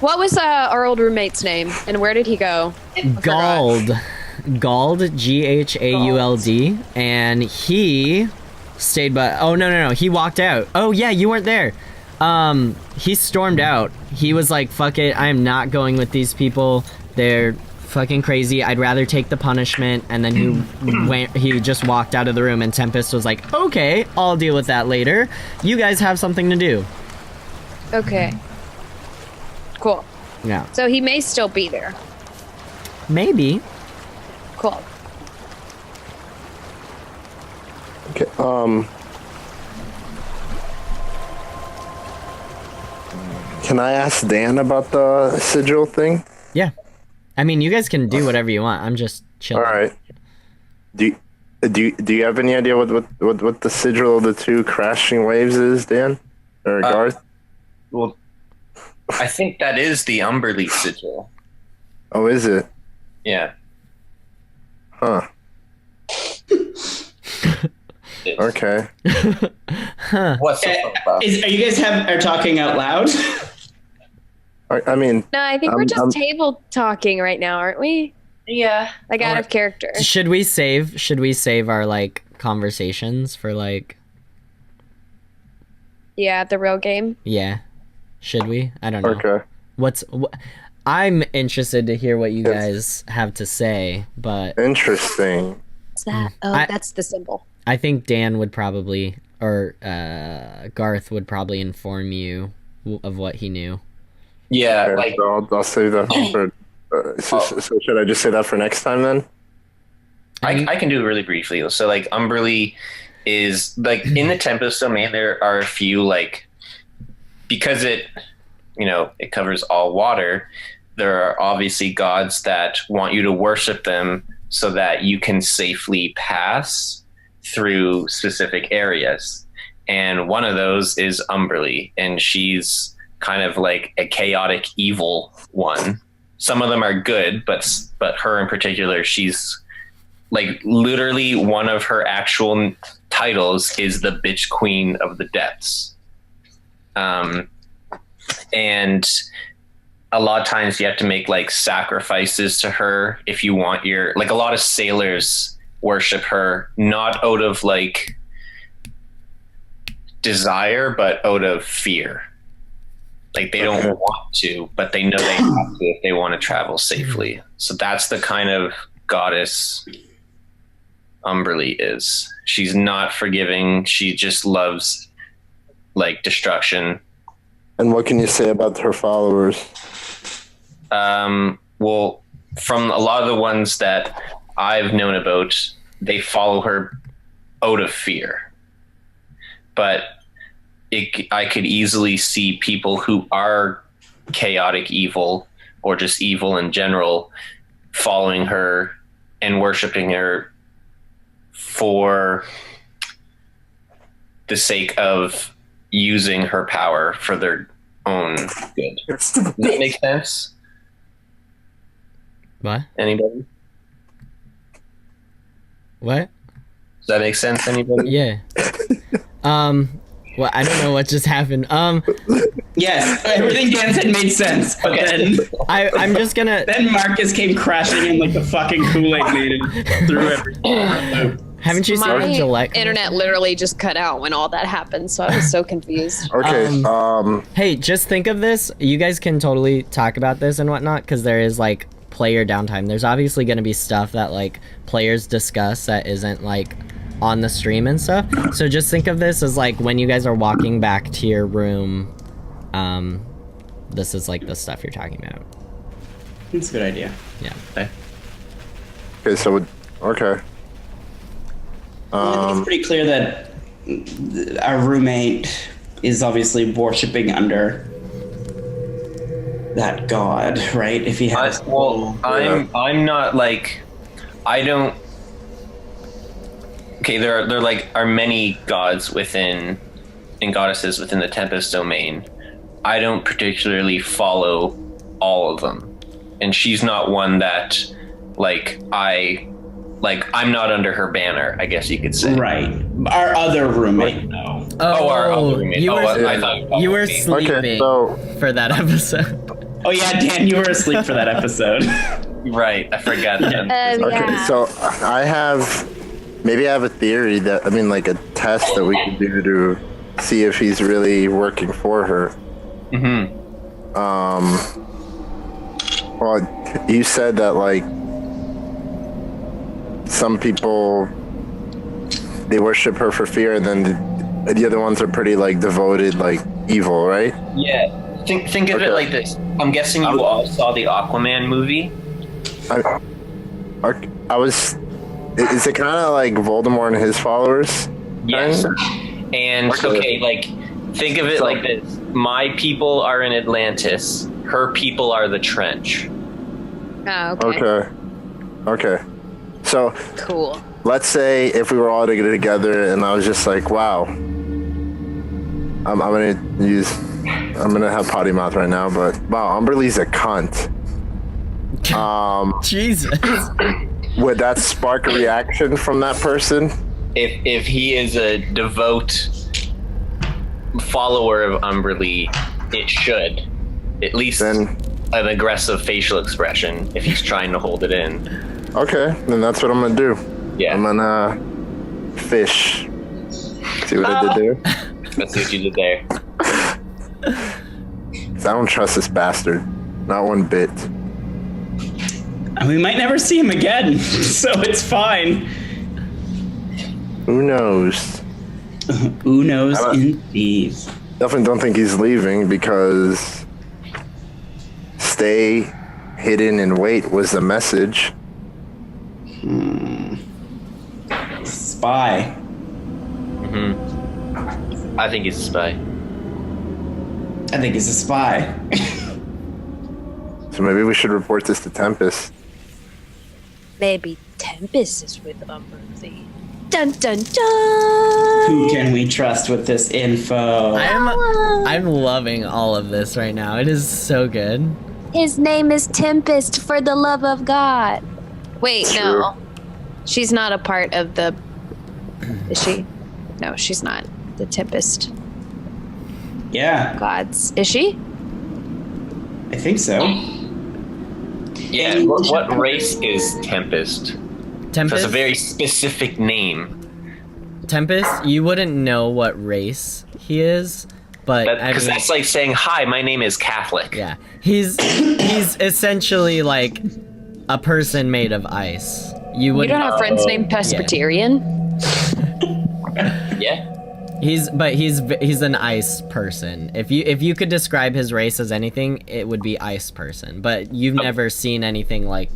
Speaker 2: What was our old roommate's name, and where did he go?
Speaker 1: Gald, Ghauld, and he stayed. But oh no, he walked out. Oh yeah, you weren't there. He stormed out. He was like, "Fuck it, I am not going with these people. They're fucking crazy. I'd rather take the punishment." And then he just walked out of the room, and Tempest was like, "Okay, I'll deal with that later. You guys have something to do."
Speaker 2: Okay. Cool.
Speaker 1: Yeah,
Speaker 2: So he may still be there.
Speaker 1: maybe.
Speaker 2: Cool.
Speaker 5: okay, can I ask Dan about the sigil thing?
Speaker 1: Yeah, I mean, you guys can do whatever you want. I'm just chilling.
Speaker 5: All right. Do you have any idea what the sigil of the 2 crashing waves is, Dan or Garth?
Speaker 6: Well, I think that is the Umberly sigil.
Speaker 5: Oh, is it?
Speaker 6: Yeah.
Speaker 5: Huh.
Speaker 6: It's-
Speaker 5: Okay.
Speaker 6: What's the fuck about?
Speaker 4: Are you guys are talking out loud?
Speaker 5: I mean,
Speaker 2: No, I think we're just table talking right now, aren't we?
Speaker 3: Yeah.
Speaker 2: Like out of character.
Speaker 1: Should we save our like conversations for like?
Speaker 2: Yeah, the real game.
Speaker 1: Yeah. Should we? I don't know.
Speaker 5: okay.
Speaker 1: I'm interested to hear what you guys have to say, but
Speaker 5: Interesting.
Speaker 2: What's that? Oh, that's the symbol.
Speaker 1: I think Dan would probably, or Garth would probably inform you of what he knew.
Speaker 6: Yeah,
Speaker 5: Okay,
Speaker 6: like
Speaker 5: so I'll save that for. So should I just say that for next time then?
Speaker 6: I can do it really briefly. So like Umberly is like in the Tempest domain. There are a few like because it covers all water. There are obviously gods that want you to worship them so that you can safely pass through specific areas. And one of those is Umberly, and she's kind of like a chaotic evil one. Some of them are good, but her in particular, she's like literally one of her actual titles is the bitch queen of the depths. And a lot of times you have to make like sacrifices to her if you want your, like a lot of sailors worship her, not out of like desire, but out of fear. Like they don't want to, but they know they have to if they want to travel safely. So that's the kind of goddess Umberly is. She's not forgiving. She just loves like destruction.
Speaker 5: And what can you say about her followers?
Speaker 6: Well, from a lot of the ones that I've known about, they follow her out of fear. But I could easily see people who are chaotic evil or just evil in general following her and worshiping her for the sake of using her power for their own good. Does that make sense?
Speaker 1: What?
Speaker 6: Anybody?
Speaker 1: What?
Speaker 6: Does that make sense, anybody?
Speaker 1: Yeah. Well, I don't know what just happened.
Speaker 4: Yes, everything Dan said made sense, but then
Speaker 1: I'm just gonna.
Speaker 4: then Marcus came crashing in like the fucking Kool-Aid Man and threw everything.
Speaker 1: Haven't you seen
Speaker 2: My
Speaker 1: the Gillette?
Speaker 2: internet literally just cut out when all that happened, so I was so confused.
Speaker 5: Okay.
Speaker 1: Hey, just think of this. You guys can totally talk about this and whatnot, because there is like player downtime. There's obviously going to be stuff that like players discuss that isn't like on the stream and stuff. So just think of this as like when you guys are walking back to your room. This is like the stuff you're talking about.
Speaker 4: That's a good idea.
Speaker 1: Yeah.
Speaker 5: Okay. So okay.
Speaker 4: I think it's pretty clear that our roommate is obviously worshipping under that god, right? If he has,
Speaker 6: I'm not like, I don't. Okay, there are many gods and goddesses within the Tempest domain. I don't particularly follow all of them, and she's not one that I'm not under her banner, I guess you could say.
Speaker 4: Right. Our other roommate, though.
Speaker 1: Oh,
Speaker 6: our other roommate.
Speaker 1: I
Speaker 6: thought
Speaker 1: you were sleeping
Speaker 5: Okay, so
Speaker 1: for that episode.
Speaker 4: Oh yeah, Dan, you were asleep for that episode.
Speaker 6: Right, I forgot that.
Speaker 5: okay,
Speaker 2: Yeah.
Speaker 5: so I have a theory that like a test that we could do to see if he's really working for her.
Speaker 6: Mm-hmm.
Speaker 5: Well, you said that like some people they worship her for fear, and then the other ones are pretty like devoted, like evil, right?
Speaker 6: Yeah. Think of it like this. I'm guessing you all saw the Aquaman movie.
Speaker 5: I was. Is it kind of like Voldemort and his followers?
Speaker 6: Yes. And okay, like think of it like this. My people are in Atlantis. Her people are the Trench.
Speaker 2: Oh, okay.
Speaker 5: Okay. So
Speaker 2: Cool.
Speaker 5: let's say if we were all together and I was just like, wow, I'm gonna have potty mouth right now, but wow, Umberly's a cunt.
Speaker 1: Jesus.
Speaker 5: Would that spark a reaction from that person?
Speaker 6: If he is a devout follower of Umberly, it should. at least
Speaker 5: Then-
Speaker 6: an aggressive facial expression if he's trying to hold it in.
Speaker 5: Okay, then that's what I'm gonna do.
Speaker 6: Yeah.
Speaker 5: I'm gonna fish. See what I did there?
Speaker 6: Let's see what you did there.
Speaker 5: 'Cause I don't trust this bastard. Not one bit.
Speaker 4: And we might never see him again, so it's fine.
Speaker 5: Who knows?
Speaker 4: Who knows
Speaker 5: I'm a-
Speaker 4: indeed.
Speaker 5: Definitely don't think he's leaving because stay hidden and wait was the message.
Speaker 4: Spy.
Speaker 6: I think he's a spy.
Speaker 4: I think he's a spy.
Speaker 5: So maybe we should report this to Tempest.
Speaker 2: Maybe Tempest is with Umberly. Dun dun dun!
Speaker 4: Who can we trust with this info?
Speaker 1: I'm loving all of this right now. It is so good.
Speaker 2: His name is Tempest, for the love of God. Wait,
Speaker 5: True.
Speaker 2: no. She's not a part of the... Is she? No, she's not. The Tempest
Speaker 4: Yeah,
Speaker 2: gods. Is she?
Speaker 4: I think so.
Speaker 6: Yeah, what race is Tempest?
Speaker 1: Tempest.
Speaker 6: That's a very specific name.
Speaker 1: Tempest. You wouldn't know what race he is, but I
Speaker 6: Because
Speaker 1: mean,
Speaker 6: that's like saying, hi, my name is Catholic.
Speaker 1: yeah, he's essentially like a person made of ice. You
Speaker 2: You
Speaker 1: wouldn't.
Speaker 2: don't have friends named Presbyterian?
Speaker 6: Yeah?
Speaker 1: He's an ice person. If you could describe his race as anything, it would be ice person. But you've never seen anything like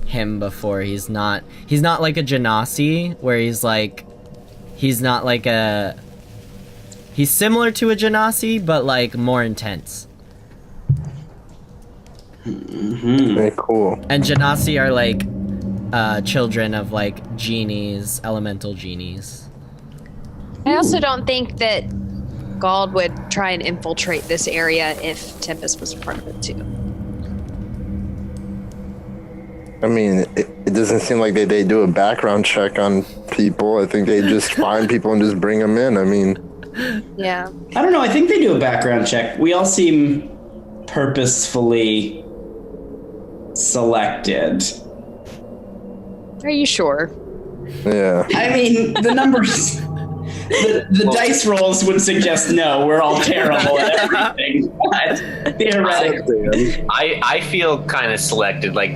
Speaker 1: him before. He's not like a Genasi, where he's similar to a Genasi, but like more intense.
Speaker 5: Very cool.
Speaker 1: And Genasi are like children of like genies, elemental genies.
Speaker 2: I also don't think that Gald would try and infiltrate this area if Tempest was part of it too.
Speaker 5: I mean, it doesn't seem like they do a background check on people. I think they just find people and just bring them in. I mean,
Speaker 2: Yeah.
Speaker 4: I don't know. I think they do a background check. We all seem purposefully selected.
Speaker 2: Are you sure?
Speaker 5: yeah.
Speaker 4: I mean, the numbers, the dice rolls would suggest no. We're all terrible at everything. But theoretically,
Speaker 6: I feel kind of selected. Like,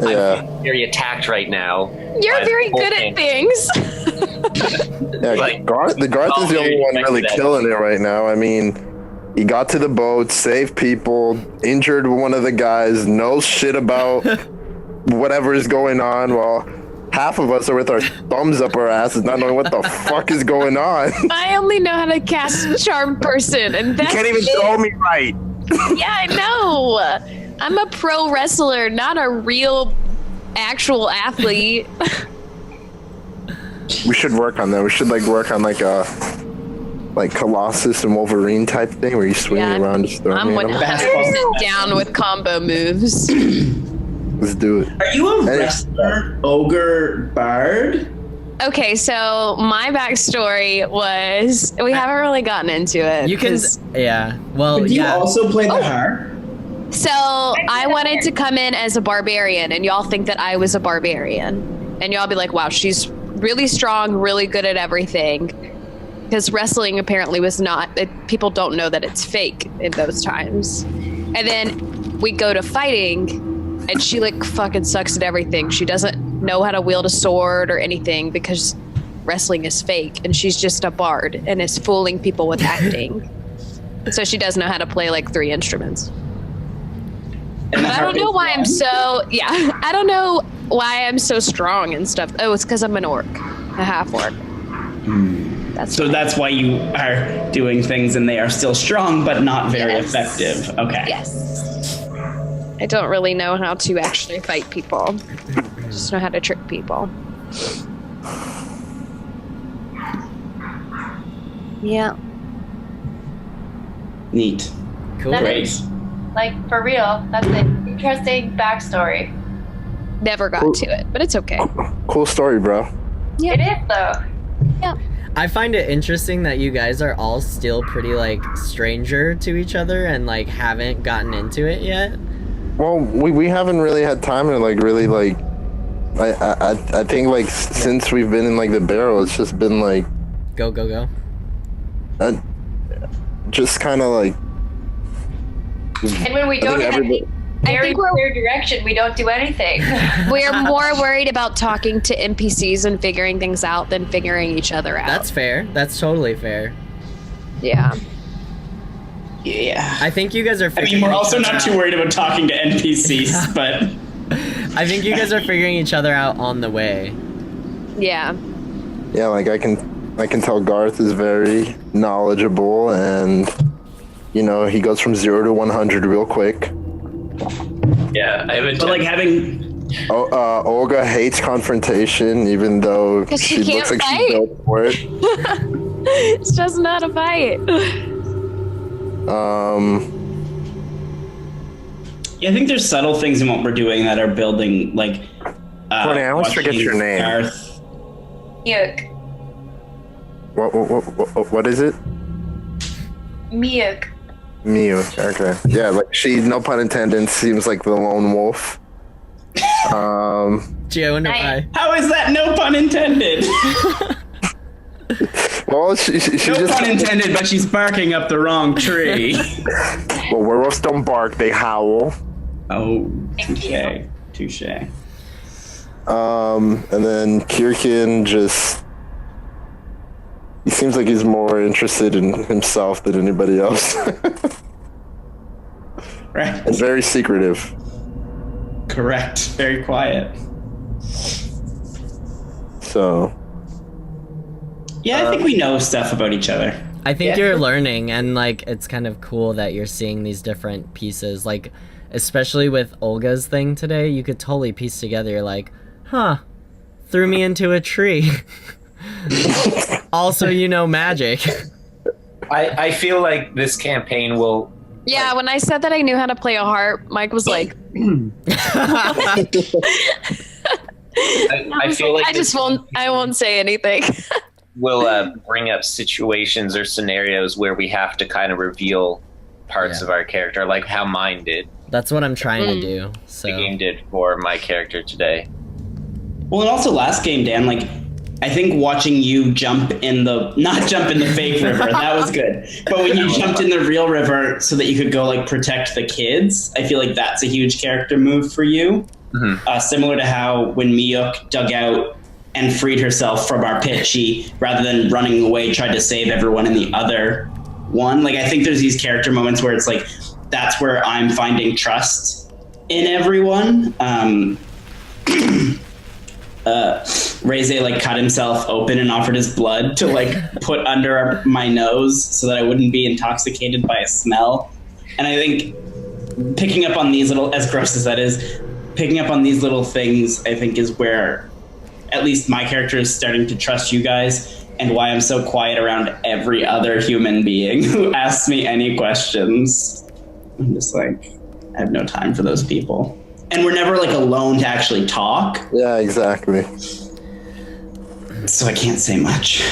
Speaker 5: Yeah.
Speaker 6: I'm very attacked right now.
Speaker 2: You're
Speaker 6: by
Speaker 2: very
Speaker 6: the whole
Speaker 2: good
Speaker 6: thing.
Speaker 2: at things.
Speaker 5: Yeah,
Speaker 6: Like,
Speaker 5: Garth is the only one really killing it right now. I mean, he got to the boat, saved people, injured one of the guys, knows shit about whatever is going on, while half of us are with our thumbs up our asses, not knowing what the fuck is going on.
Speaker 2: I only know how to cast Charm Person, and
Speaker 5: You
Speaker 2: that's
Speaker 5: can't even
Speaker 2: it.
Speaker 5: throw me right.
Speaker 2: Yeah, I know. I'm a pro wrestler, not a real, actual athlete.
Speaker 5: We should work on that. We should work on a Colossus and Wolverine type thing where you swing
Speaker 2: Yeah,
Speaker 5: around just throwing
Speaker 2: I'm
Speaker 5: at 'em.
Speaker 2: 100% down with combo moves.
Speaker 5: Let's do it.
Speaker 4: are you a
Speaker 5: Hey.
Speaker 4: wrestler, ogre, bard?
Speaker 2: Okay, so my backstory was we haven't really gotten into it.
Speaker 1: You can,
Speaker 2: 'cause-
Speaker 1: yeah. Well,
Speaker 4: Do you
Speaker 1: yeah.
Speaker 4: also play the harp?
Speaker 2: So I wanted to come in as a barbarian, and y'all think that I was a barbarian, and y'all be like, "Wow, she's really strong, really good at everything." Because wrestling apparently was not. People don't know that it's fake in those times. And then we go to fighting, and she fucking sucks at everything. She doesn't know how to wield a sword or anything because wrestling is fake, and she's just a bard and is fooling people with acting. So she does know how to play 3 instruments.
Speaker 4: And the
Speaker 2: But I
Speaker 4: harp
Speaker 2: don't know
Speaker 4: is
Speaker 2: why I'm
Speaker 4: wrong?
Speaker 2: I don't know why I'm so strong and stuff. Oh, it's because I'm an orc, a half orc.
Speaker 4: So that's why you are doing things and they are still strong, but not very
Speaker 2: Yes.
Speaker 4: effective. Okay.
Speaker 2: Yes. I don't really know how to actually fight people. I just know how to trick people. Yeah.
Speaker 4: Neat.
Speaker 1: Cool.
Speaker 3: That
Speaker 4: Great.
Speaker 3: is, for real, that's an interesting backstory.
Speaker 2: Never got
Speaker 5: Cool.
Speaker 2: to it, but it's okay.
Speaker 5: Cool story, bro.
Speaker 2: Yeah.
Speaker 3: It is, though.
Speaker 1: I find it interesting that you guys are all still pretty like stranger to each other and like haven't gotten into it yet.
Speaker 5: Well, we haven't really had time to like really like. I think like since we've been in like the barrel, it's just been like
Speaker 1: go.
Speaker 5: Just kind of like.
Speaker 3: And when we don't have any very
Speaker 2: we're-
Speaker 3: clear direction, we don't do anything.
Speaker 2: We're more worried about talking to NPCs and figuring things out than figuring each other out.
Speaker 1: That's fair. That's totally fair.
Speaker 2: Yeah.
Speaker 4: Yeah.
Speaker 1: I think you guys are.
Speaker 4: I mean, we're also not too worried about talking to NPCs, but
Speaker 1: I think you guys are figuring each other out on the way.
Speaker 2: Yeah.
Speaker 5: Yeah, like I can tell Garth is very knowledgeable, and you know he goes from 0 to 100 real quick.
Speaker 6: Yeah, I have a
Speaker 4: but like having
Speaker 5: Olga hates confrontation, even though
Speaker 2: 'Cause she
Speaker 5: looks
Speaker 2: can't
Speaker 5: like
Speaker 2: fight.
Speaker 5: she's built for it.
Speaker 2: She doesn't know how to fight.
Speaker 4: Yeah, I think there's subtle things in what we're doing that are building, like.
Speaker 5: Courtney, I always forget your name.
Speaker 4: Garth.
Speaker 3: Miuk.
Speaker 5: What is it?
Speaker 3: Miuk.
Speaker 5: Mew. Okay. Yeah, like she, no pun intended, seems like the lone wolf.
Speaker 1: Gee, I wonder why.
Speaker 4: How is that no pun intended?
Speaker 5: Well, she
Speaker 4: No
Speaker 5: just.
Speaker 4: pun intended, but she's barking up the wrong tree.
Speaker 5: Well, werewolves don't bark; they howl.
Speaker 4: Oh,
Speaker 3: Thank
Speaker 4: touche.
Speaker 5: And then Kirkin just. He seems like he's more interested in himself than anybody else.
Speaker 4: Right.
Speaker 5: And very secretive.
Speaker 4: Correct. Very quiet.
Speaker 5: So.
Speaker 4: Yeah, I think we know stuff about each other.
Speaker 1: I think
Speaker 4: Yeah.
Speaker 1: you're learning, and like it's kind of cool that you're seeing these different pieces. Like, especially with Olga's thing today, you could totally piece together. You're like, huh, threw me into a tree. Also, you know magic.
Speaker 6: I feel like this campaign will.
Speaker 2: Yeah, when I said that I knew how to play a harp, Mike was like,
Speaker 6: I feel like
Speaker 2: I won't say anything.
Speaker 6: will bring up situations or scenarios where we have to kind of reveal parts
Speaker 1: Yeah.
Speaker 6: of our character, like how mine did.
Speaker 1: That's what I'm trying to do. So
Speaker 6: The game did for my character today.
Speaker 4: Well, and also last game, Dan, like, I think watching you not jump in the fake river, that was good. But when you jumped in the real river so that you could go, like, protect the kids, I feel like that's a huge character move for you.
Speaker 6: Mm-hmm.
Speaker 4: Similar to how when Miyuk dug out and freed herself from our pit, she, rather than running away, tried to save everyone in the other one. Like, I think there's these character moments where it's like, that's where I'm finding trust in everyone. Reze like cut himself open and offered his blood to like put under my nose so that I wouldn't be intoxicated by a smell. And I think picking up on these little, as gross as that is, picking up on these little things, I think is where at least my character is starting to trust you guys, and why I'm so quiet around every other human being who asks me any questions. I'm just like, I have no time for those people. And we're never like alone to actually talk.
Speaker 5: Yeah, exactly.
Speaker 4: So I can't say much.